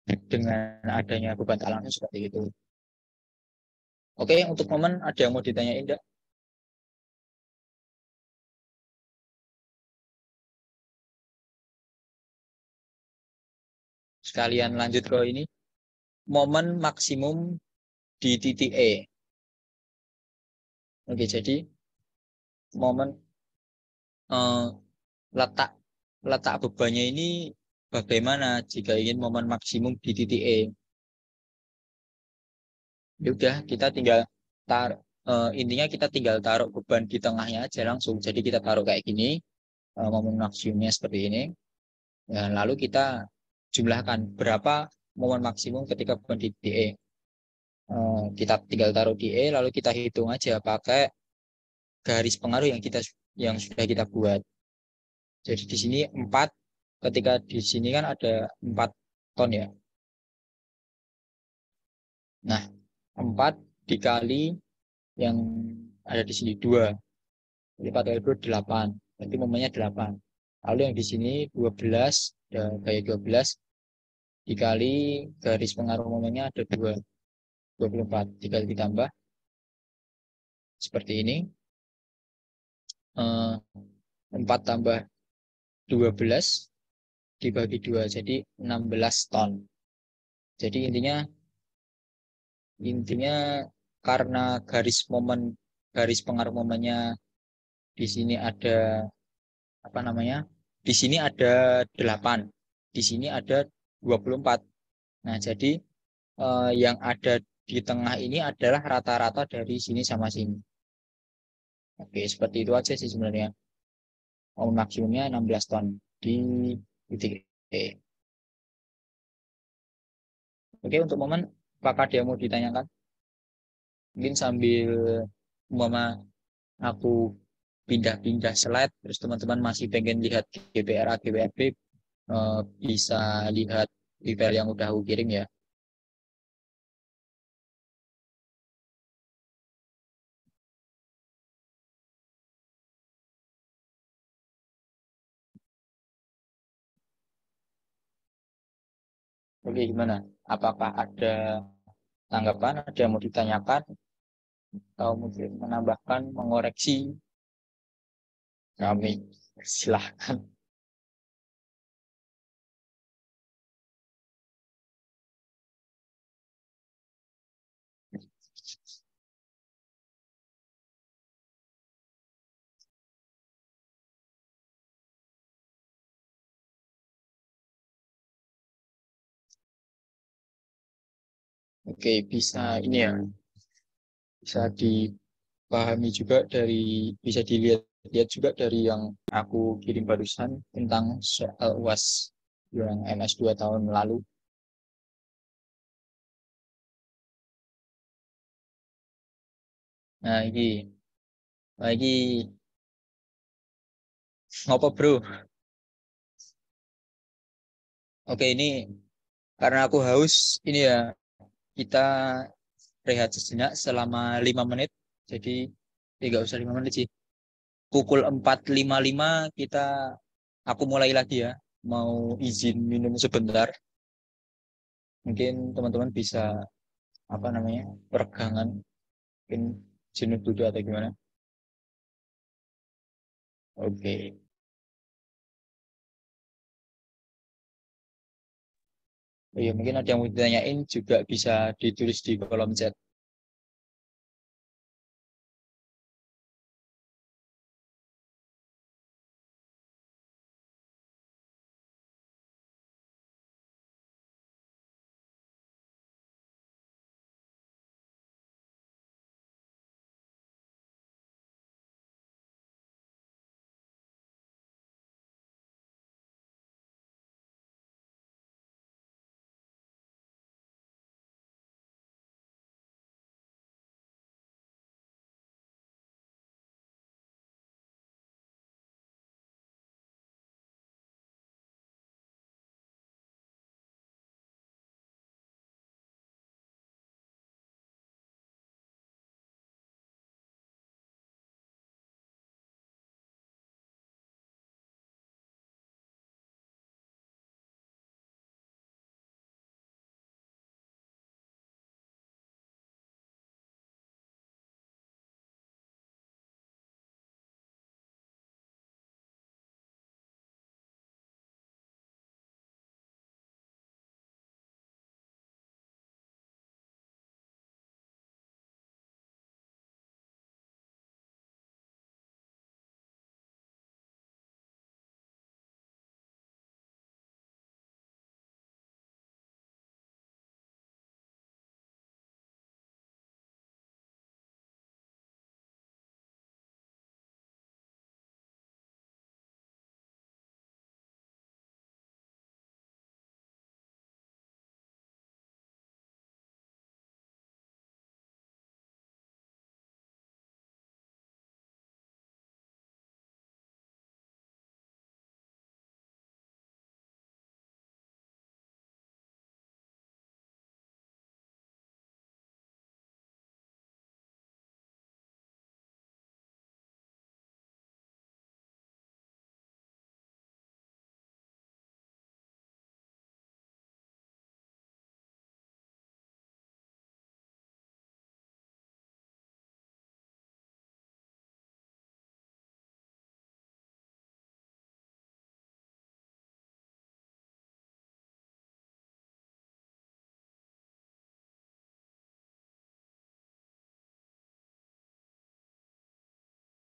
dengan adanya beban tak langsung seperti itu. Oke, untuk momen ada yang mau ditanyain enggak? Sekalian lanjut ke ini. Momen maksimum di titik E. Oke, jadi momen letak bebannya ini bagaimana jika ingin momen maksimum di titik E. Ya udah, kita tinggal intinya kita tinggal taruh beban di tengahnya aja langsung. Jadi kita taruh kayak gini, momen maksimumnya seperti ini. Ya, lalu kita jumlahkan berapa momen maksimum ketika beban di titik E. Kita tinggal taruh di E, lalu kita hitung aja pakai garis pengaruh yang sudah kita buat. Jadi di sini 4, ketika di sini kan ada 4 ton ya. Nah, 4 dikali yang ada di sini 2. Jadi 4 kali 2 8. Berarti momennya 8. Lalu yang di sini 12, kayak 12 dikali garis pengaruh momennya ada 2. 24. Dikali ditambah seperti ini. 4 tambah 12 dibagi 2, jadi 16 ton. Jadi intinya karena garis pengaruh momennya di sini ada apa namanya? Di sini ada 8, di sini ada 24. Nah, jadi yang ada di tengah ini adalah rata-rata dari sini sama sini. Oke, seperti itu aja sih sebenarnya. Maksimumnya 16 ton di titik E. Oke, untuk momen apakah dia mau ditanyakan? Mungkin sambil umpama aku pindah-pindah slide, terus teman-teman masih pengen lihat GPRA, GPRB, bisa lihat di file yang udah aku kirim ya. Oke, gimana? Apakah ada tanggapan, ada yang mau ditanyakan, atau mungkin menambahkan, mengoreksi? Kami silahkan. Oke, bisa ini ya, bisa dipahami juga dari, bisa dilihat juga dari yang aku kirim barusan tentang soal UAS yang MS 2 tahun lalu. Nah, ini ngopo bro? Oke, ini karena aku haus, ini ya kita rehat sejenak selama 5 menit. Jadi tidak usah 5 menit sih. Pukul 4.55 kita, aku mulai lagi ya. Mau izin minum sebentar. Mungkin teman-teman bisa apa namanya peregangan, mungkin jenuh dulu atau gimana. Oke. Oh iya, mungkin ada yang mau ditanyain juga bisa ditulis di kolom chat.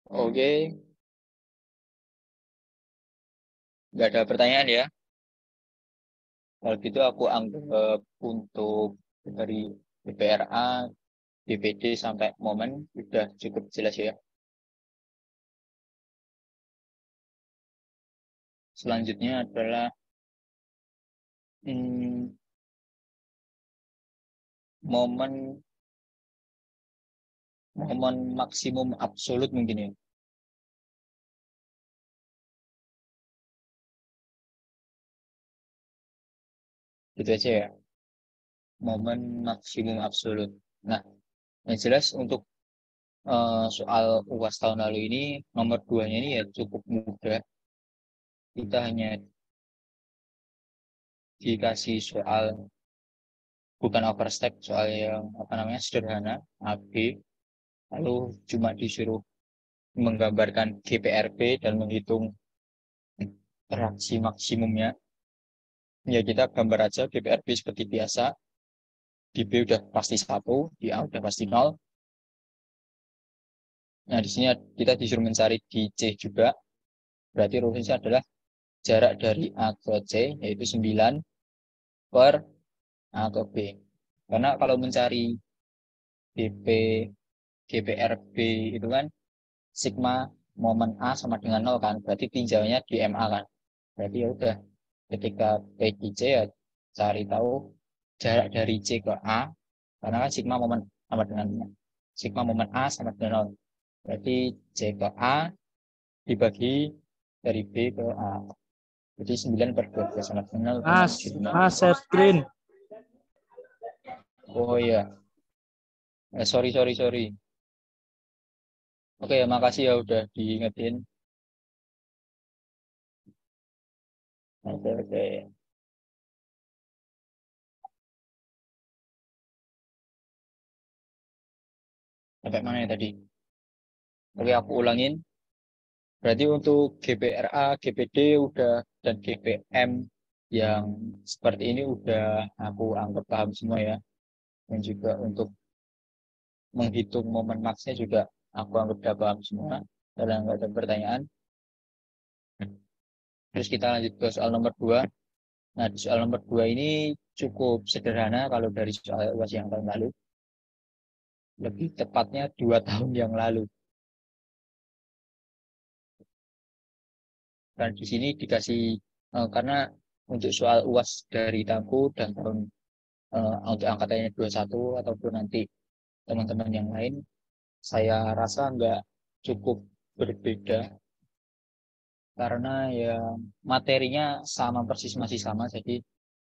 Oke, nggak ada pertanyaan ya. Kalau gitu aku anggap untuk dari BPRA, DPD sampai momen sudah cukup jelas ya. Selanjutnya adalah hmm, momen momen maksimum absolut mungkin ya. Gitu aja ya. Momen maksimum absolut. Nah, yang jelas untuk soal UAS tahun lalu ini, nomor 2-nya ini ya cukup mudah. Kita hanya dikasih soal bukan overstep, soal yang apa namanya sederhana, AB, lalu cuma disuruh menggambarkan GPRP dan menghitung reaksi maksimumnya. Ya kita gambar aja GPRP seperti biasa, di B udah pasti 1, di A udah pasti 0. Nah, di sini kita disuruh mencari di C juga. Berarti rumusnya adalah jarak dari A ke C, yaitu 9 per A ke B. Karena kalau mencari DP GPRB itu kan sigma momen A sama dengan 0 kan. Berarti tinjauannya di MA kan. Berarti ya udah ketika P di C ya cari tahu jarak dari C ke A. Karena kan sigma momen sama dengan sigma momen A sama dengan 0. Berarti C ke A dibagi dari B ke A. Jadi 9 per 12 sama dengan 0. Mas, share screen. Oh iya. Sorry. Oke, makasih ya udah diingetin. Oke. Sampai mana ya tadi? Oke, aku ulangin. Berarti untuk GPRA, GPD udah dan GPM yang seperti ini udah aku anggap paham semua ya. Dan juga untuk menghitung momen maksnya juga aku anggap udah paham semua. Karena nggak ada pertanyaan. Terus kita lanjut ke soal nomor 2. Nah, di soal nomor 2 ini cukup sederhana kalau dari soal UAS yang tahun lalu. Lebih tepatnya 2 tahun yang lalu. Dan di sini dikasih karena untuk soal UAS dari tahunku dan tahun untuk angkatannya 21 ataupun nanti teman-teman yang lain, saya rasa nggak cukup berbeda karena ya materinya sama persis masih sama. Jadi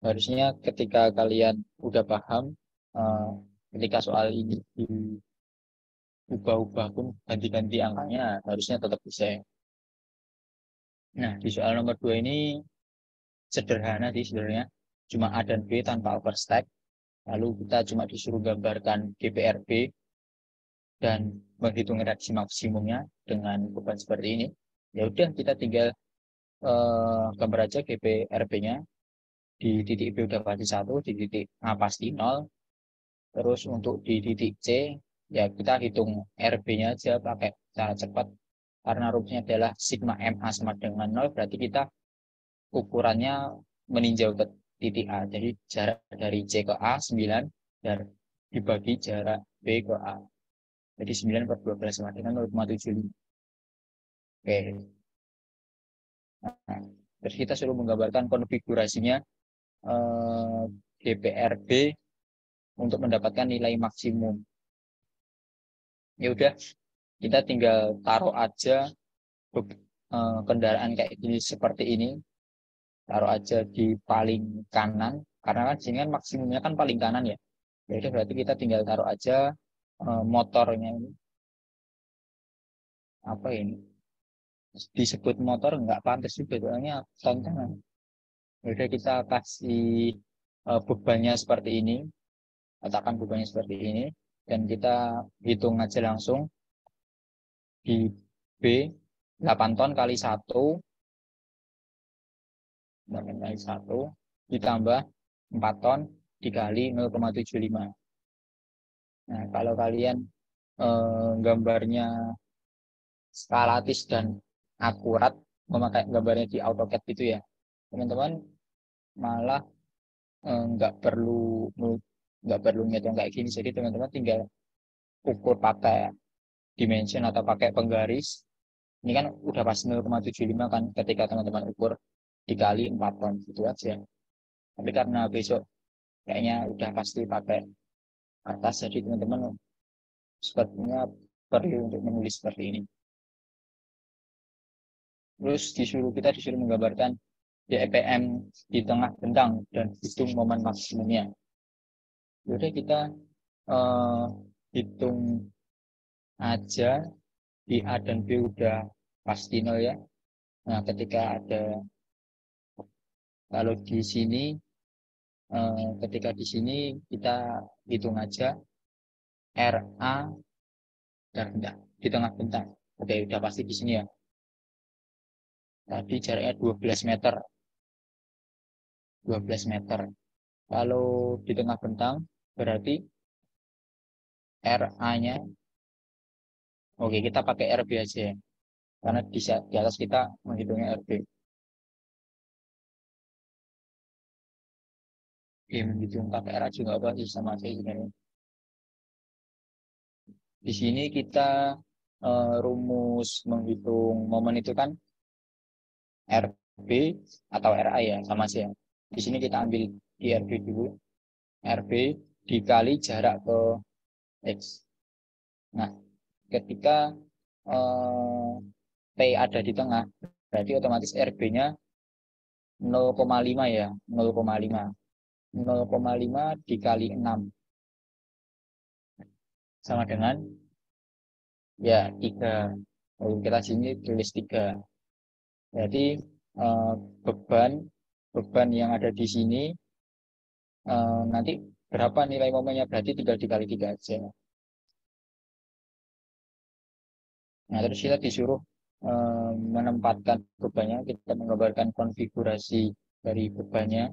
harusnya ketika kalian udah paham, eh, ketika soal ini diubah-ubah pun ganti-ganti angkanya harusnya tetap bisa. Nah, di soal nomor 2 ini sederhana sih sebenarnya. Cuma A dan B tanpa overstack. Lalu kita cuma disuruh gambarkan GPRB dan menghitung reaksi maksimumnya dengan beban seperti ini. Ya udah kita tinggal gambar aja GPRB-nya. Di titik B udah pasti 1, di titik A pasti 0. Terus untuk di titik C ya kita hitung RB-nya aja pakai cara cepat. Karena rumusnya adalah sigma MA sama dengan 0, berarti kita ukurannya meninjau ke titik A. Jadi jarak dari C ke A 9 dan dibagi jarak B ke A. Jadi 9 per 12 sama dengan 0,75. Oke. Nah, terus kita suruh menggambarkan konfigurasinya GPRB untuk mendapatkan nilai maksimum. Ya udah, kita tinggal taruh aja kendaraan kayak gini seperti ini. Taruh aja di paling kanan karena kan sini kan maksimumnya kan paling kanan ya. Jadi berarti kita tinggal taruh aja motornya ini. Apa ini? Disebut motor nggak pantas juga soalnya tontonan. Jadi kita kasih bebannya seperti ini, katakan bebannya seperti ini, dan kita hitung aja langsung di B 8 ton kali 1 ditambah 4 ton dikali 0,75. Nah, kalau kalian gambarnya skalatis dan akurat, memakai gambarnya di AutoCAD gitu ya, teman-teman malah nggak perlu ngitung kayak gini. Jadi teman-teman tinggal ukur pakai dimension atau pakai penggaris. Ini kan udah pas 0,75 kan ketika teman-teman ukur dikali 4 ton gitu aja. Tapi karena besok kayaknya udah pasti pakai atas, jadi teman-teman sepertinya perlu untuk menulis seperti ini. Terus kita disuruh menggambarkan DPM di tengah bentang dan hitung momen maksimumnya. Udah kita hitung aja di A dan B udah pasti 0 ya. Nah, ketika ada kalau di sini ketika di sini kita hitung aja RA dan bentang di tengah bentang. Oke, udah pasti di sini ya. Tadi jaraknya 12 meter. 12 meter. Kalau di tengah bentang berarti RA-nya, oke kita pakai RB aja ya. Karena di atas kita menghitungnya RB. Oke, menghitung pakai RA juga apa sih, sama aja sebenarnya. Di sini kita rumus menghitung momen itu kan RB atau RA ya, sama aja ya. Di sini kita ambil di RB dulu. RB dikali jarak ke X. Nah, ketika P ada di tengah, berarti otomatis RB-nya 0,5 ya, 0,5. 0,5 dikali 6 sama dengan ya 3. Lalu kita sini tulis 3. Jadi beban yang ada di sini nanti berapa nilai momennya, berarti tinggal dikali 3 aja. Nah, terus kita disuruh menempatkan bebannya, kita menggambarkan konfigurasi dari bebannya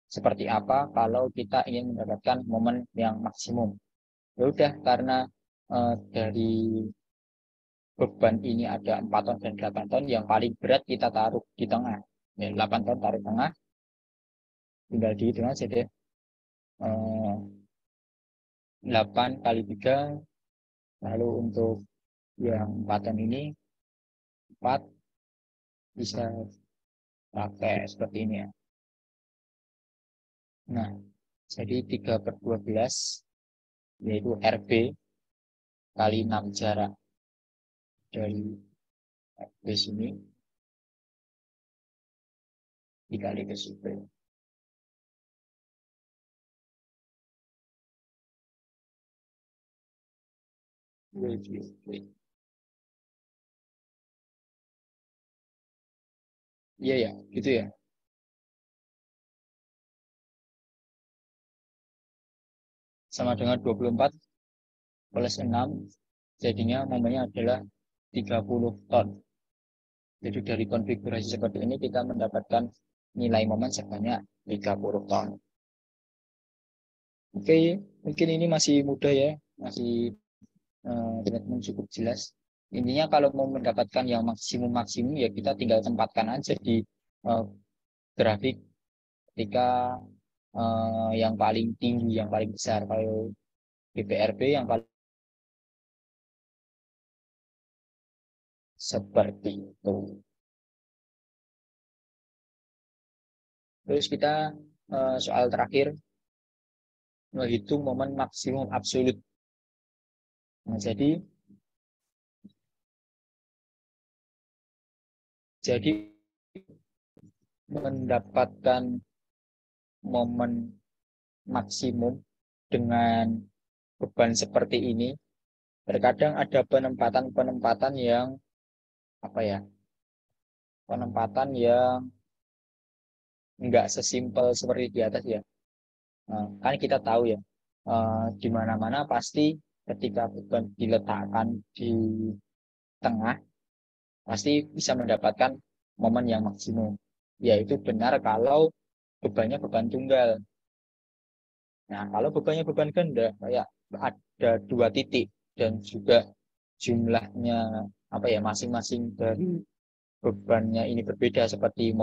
seperti apa kalau kita ingin mendapatkan momen yang maksimum. Ya udah, karena dari beban ini ada 4 ton dan 8 ton, yang paling berat kita taruh di tengah. Ya, 8 ton taruh tengah, tinggal dihitung aja deh. 8 kali 3, lalu untuk yang 4 ton ini 4 bisa pakai seperti ini ya. Nah, jadi 3/12 yaitu RB kali 6 jarak dari RB sini dikali ke sini. Iya ya, gitu ya. Sama dengan 24 plus 6, jadinya momennya adalah 30 ton. Jadi dari konfigurasi seperti ini kita mendapatkan nilai momen sebanyak 30 ton. Oke, mungkin ini masih mudah ya, masih cukup jelas. Intinya kalau mau mendapatkan yang maksimum ya kita tinggal tempatkan aja di grafik ketika yang paling tinggi, yang paling besar. Kalau BPRB yang paling seperti itu. Terus kita soal terakhir, menghitung momen maksimum absolut. Nah, jadi mendapatkan momen maksimum dengan beban seperti ini, terkadang ada penempatan yang apa ya? Penempatan yang enggak sesimpel seperti di atas ya. Nah, kan kita tahu ya, di mana-mana pasti ketika beban diletakkan di tengah, pasti bisa mendapatkan momen yang maksimum. Yaitu benar kalau bebannya beban tunggal. Nah, kalau bebannya beban ganda, kayak ada 2 titik dan juga jumlahnya apa ya, masing-masing dari bebannya ini berbeda seperti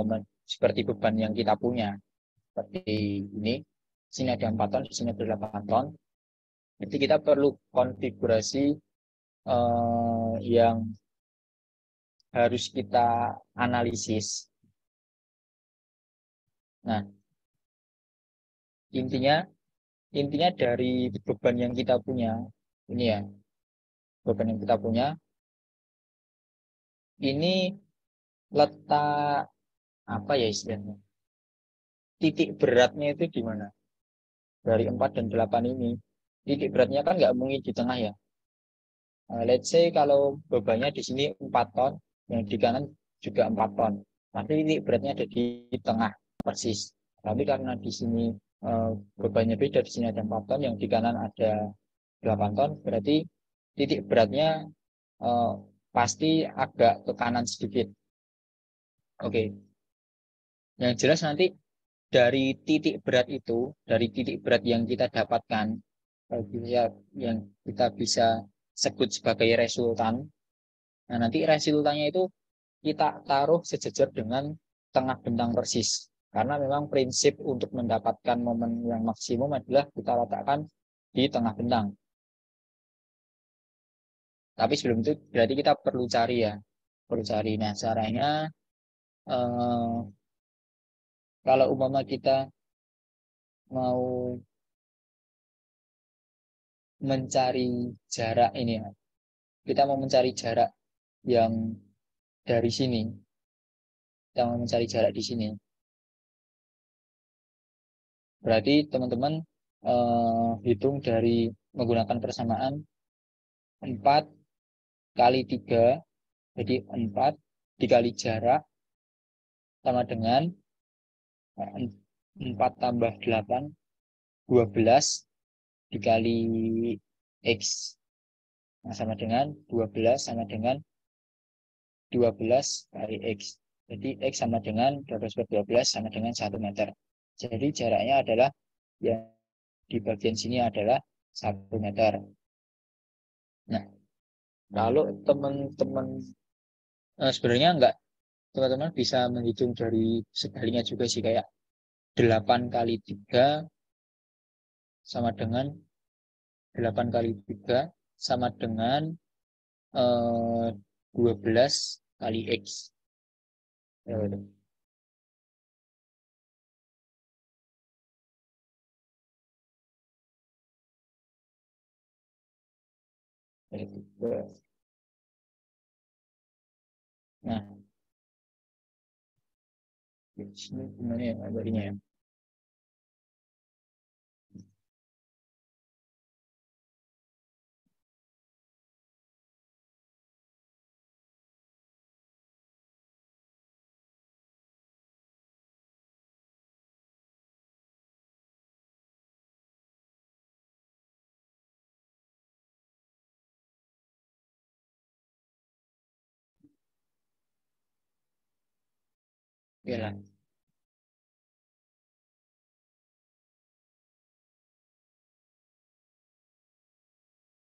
beban yang kita punya. Seperti ini, sini ada 4 ton, sini ada 8 ton. Jadi kita perlu konfigurasi yang harus kita analisis. Nah, intinya dari beban yang kita punya, ini ya, beban yang kita punya, ini letak apa ya istilahnya, titik beratnya itu di mana? Dari 4 dan 8 ini, titik beratnya kan nggak mungkin di tengah ya. Let's say kalau bebannya di sini 4 ton, yang di kanan juga 4 ton. Nanti titik beratnya ada di tengah persis. Tapi karena di sini bebannya beda, di sini ada 4 ton, yang di kanan ada 8 ton, berarti titik beratnya eh, pasti agak ke kanan sedikit. Oke. Yang jelas nanti dari titik berat itu, dari titik berat yang kita dapatkan, yang kita bisa sebut sebagai resultan. Nah, nanti resultannya itu kita taruh sejajar dengan tengah bentang persis. Karena memang prinsip untuk mendapatkan momen yang maksimum adalah kita letakkan di tengah bentang. Tapi sebelum itu berarti kita perlu cari ya. Perlu cari. Nah, caranya eh, kalau umpama kita mau mencari jarak ini ya. Kita mau mencari jarak yang dari sini. Kita mau mencari jarak di sini. Berarti teman-teman hitung dari menggunakan persamaan 4 kali 3, jadi 4 dikali jarak sama dengan 4 tambah 8, 12 dikali X. Nah, sama dengan 12 sama dengan 12 kali X. Jadi X sama dengan 12 per 12 sama dengan 1 meter. Jadi jaraknya adalah yang di bagian sini adalah 1 meter. Nah, kalau teman-teman sebenarnya enggak, teman-teman bisa menghitung dari sebaliknya juga sih, kayak 8 kali 3 sama dengan 8 kali 3 sama dengan 12 kali X. Ya, betul. Nah, di sini gimana ya gambarnya ya? Ya lah.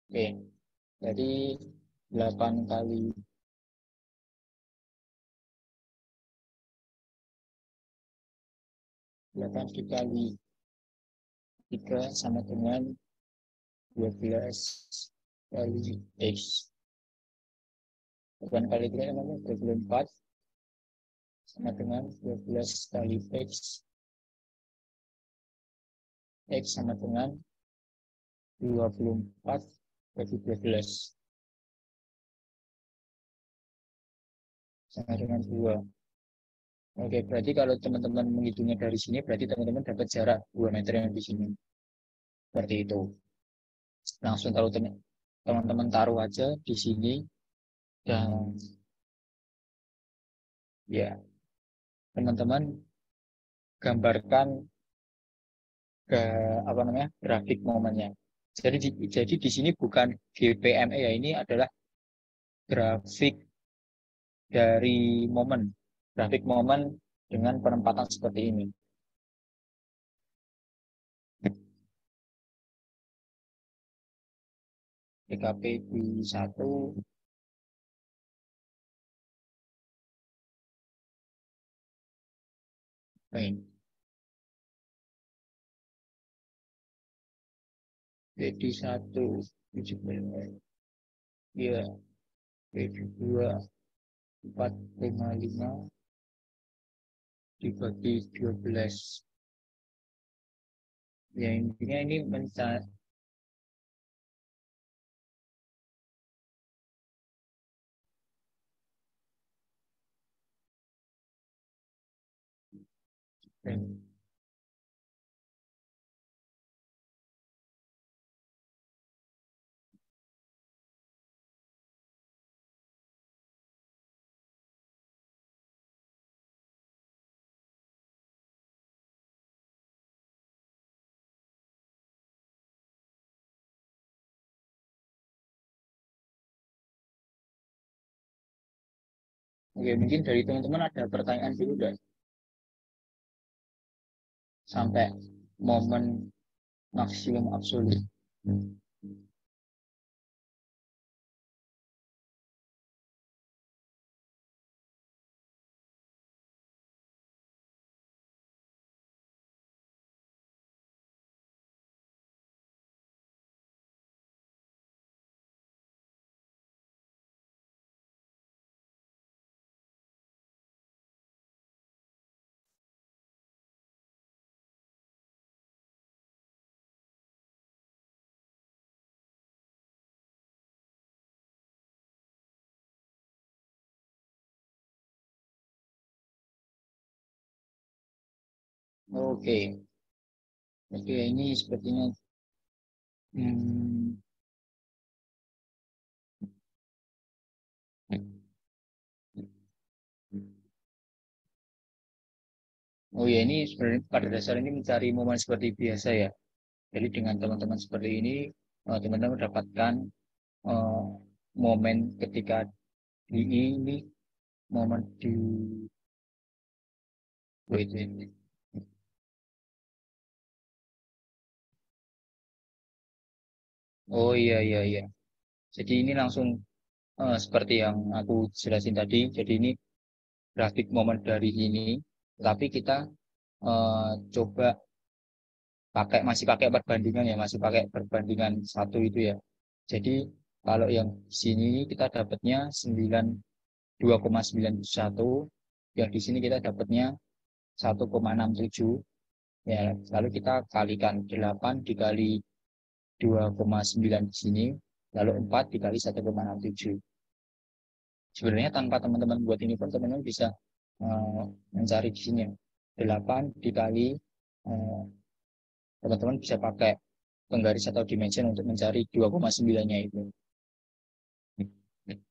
Oke, jadi 8 kali 8 dikali 3 sama dengan 12 kali X. 8 kali 3 sama dengan 24 sama dengan 12 kali X. X sama dengan 24 bagi 12 sama dengan 2. Oke, berarti kalau teman-teman menghitungnya dari sini, berarti teman-teman dapat jarak 2 meter yang di sini. Seperti itu. Langsung kalau teman-teman taruh aja di sini, dan ya teman-teman gambarkan ke apa namanya grafik momennya. Jadi di sini bukan GPME ya, ini adalah grafik dari momen, grafik momen dengan penempatan seperti ini. TKP di 1, baik. Jadi 1, 17, ya, jadi 2, 4, 5, 5, dibagi 12. Ya, intinya ini mencari Oke, mungkin dari teman-teman ada pertanyaan dulu nggak? Sampai momen maksimum absolut. Oke, oke ini sepertinya hmm, oh ya ini sebenarnya pada dasar ini mencari momen seperti biasa ya. Jadi dengan teman-teman seperti ini, teman-teman mendapatkan eh, momen ketika di ini momen di wait, wait. Oh iya iya iya. Jadi ini langsung seperti yang aku jelasin tadi. Jadi ini grafik momen dari ini, tapi kita coba masih pakai perbandingan ya, masih pakai perbandingan satu itu ya. Jadi kalau yang di sini kita dapatnya 2,91, yang di sini kita dapatnya 1,67 ya. Lalu kita kalikan 8 dikali 2,9 di sini, lalu 4 dikali 1,67. Sebenarnya tanpa teman-teman buat ini pun teman-teman bisa mencari di sini 8 dikali teman-teman bisa pakai penggaris atau dimension untuk mencari 2,9-nya itu.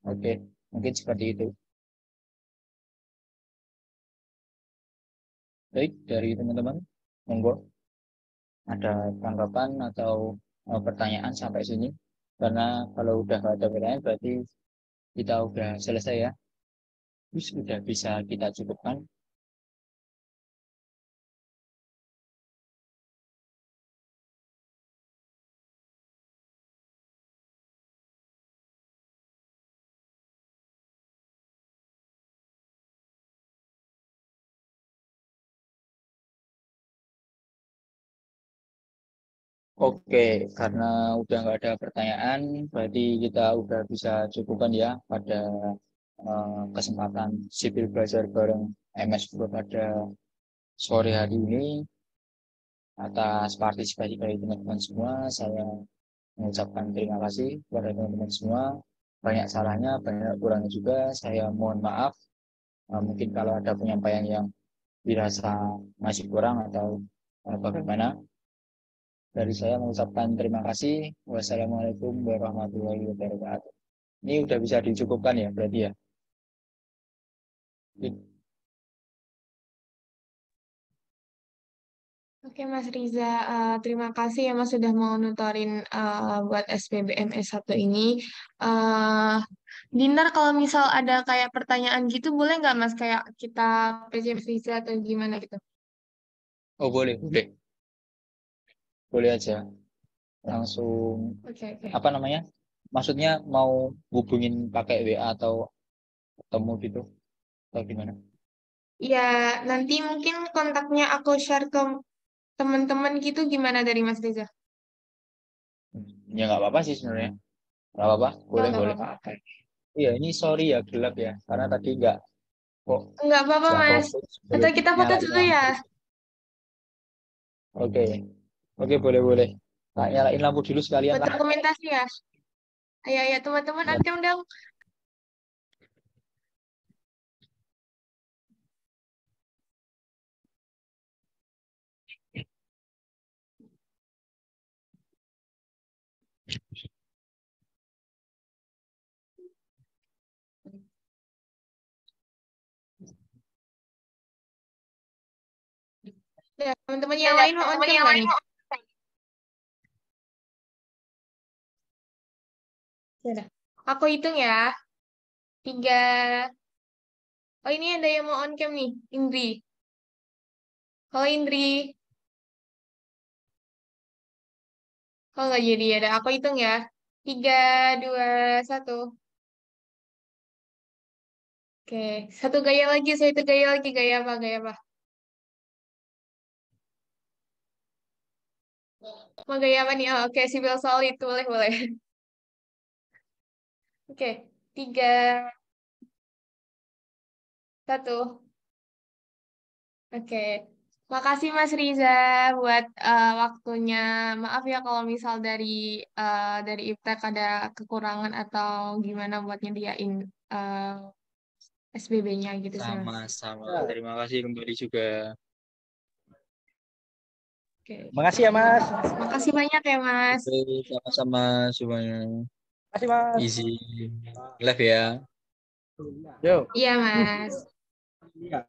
Oke, mungkin seperti itu. Baik, dari teman-teman, monggo ada tanggapan atau pertanyaan sampai sini. Karena kalau udah nggak ada pertanyaan berarti kita udah selesai ya. Terus udah bisa kita cukupkan. Oke, karena udah nggak ada pertanyaan, berarti kita udah bisa cukupkan ya pada kesempatan sipil belajar bareng MS Pro pada sore hari ini. Atas partisipasi dari teman-teman semua, saya mengucapkan terima kasih kepada teman-teman semua. Banyak salahnya, banyak kurangnya juga. Saya mohon maaf. Mungkin kalau ada penyampaian yang dirasa masih kurang atau bagaimana. Dari saya mengucapkan terima kasih. Wassalamualaikum warahmatullahi wabarakatuh. Ini udah bisa dicukupkan ya berarti ya. Oke Mas Riza, terima kasih ya Mas sudah mau nutorin buat SPBM S1 ini. Eh Dinar kalau misal ada kayak pertanyaan gitu boleh nggak Mas kayak kita PC Mas Riza atau gimana gitu? Oh boleh, boleh. Boleh aja. Langsung, Oke oke. apa namanya? Maksudnya mau hubungin pakai WA atau ketemu gitu? Atau gimana? Ya nanti mungkin kontaknya aku share ke teman-teman gitu gimana dari Mas Riza? Ya nggak apa-apa sih sebenarnya. Nggak apa-apa, boleh, Nggak boleh. apa-apa. Oke. Iya, ini sorry ya gelap ya. Karena tadi kok Nggak apa-apa nggak Mas. fokus Atau belum kita foto nyalain dulu ya? lampu. Oke, oke boleh, boleh. Nah, nyalain lampu dulu sekalian Buat lah. dokumentasi ya? Ayo ya teman-teman Ya. adem dong. Ya, teman-teman yang lain mau on cam nggak nih? Sudah. Aku hitung ya. 3. Oh, ini ada yang mau on cam nih, Indri. Halo Indri. Oh, nggak jadi ada. Aku hitung ya. 3, 2, 1. Oke, satu gaya lagi. Saya itu gaya lagi. Gaya apa? Gaya apa? Mau gaya apa nih? Oh, oke, civil solid. Boleh, boleh. Oke, 3, 1. Oke, makasih Mas Riza buat waktunya. Maaf ya kalau misal dari Iptek ada kekurangan atau gimana buat nyediain SBB-nya gitu sih Mas. Sama-sama. Terima kasih kembali juga. Oke, Makasih ya, Mas. makasih banyak ya Mas. Oke, sama-sama semuanya. Makasih, Mas. Easy. Live ya. Yo. Iya Mas. Iya.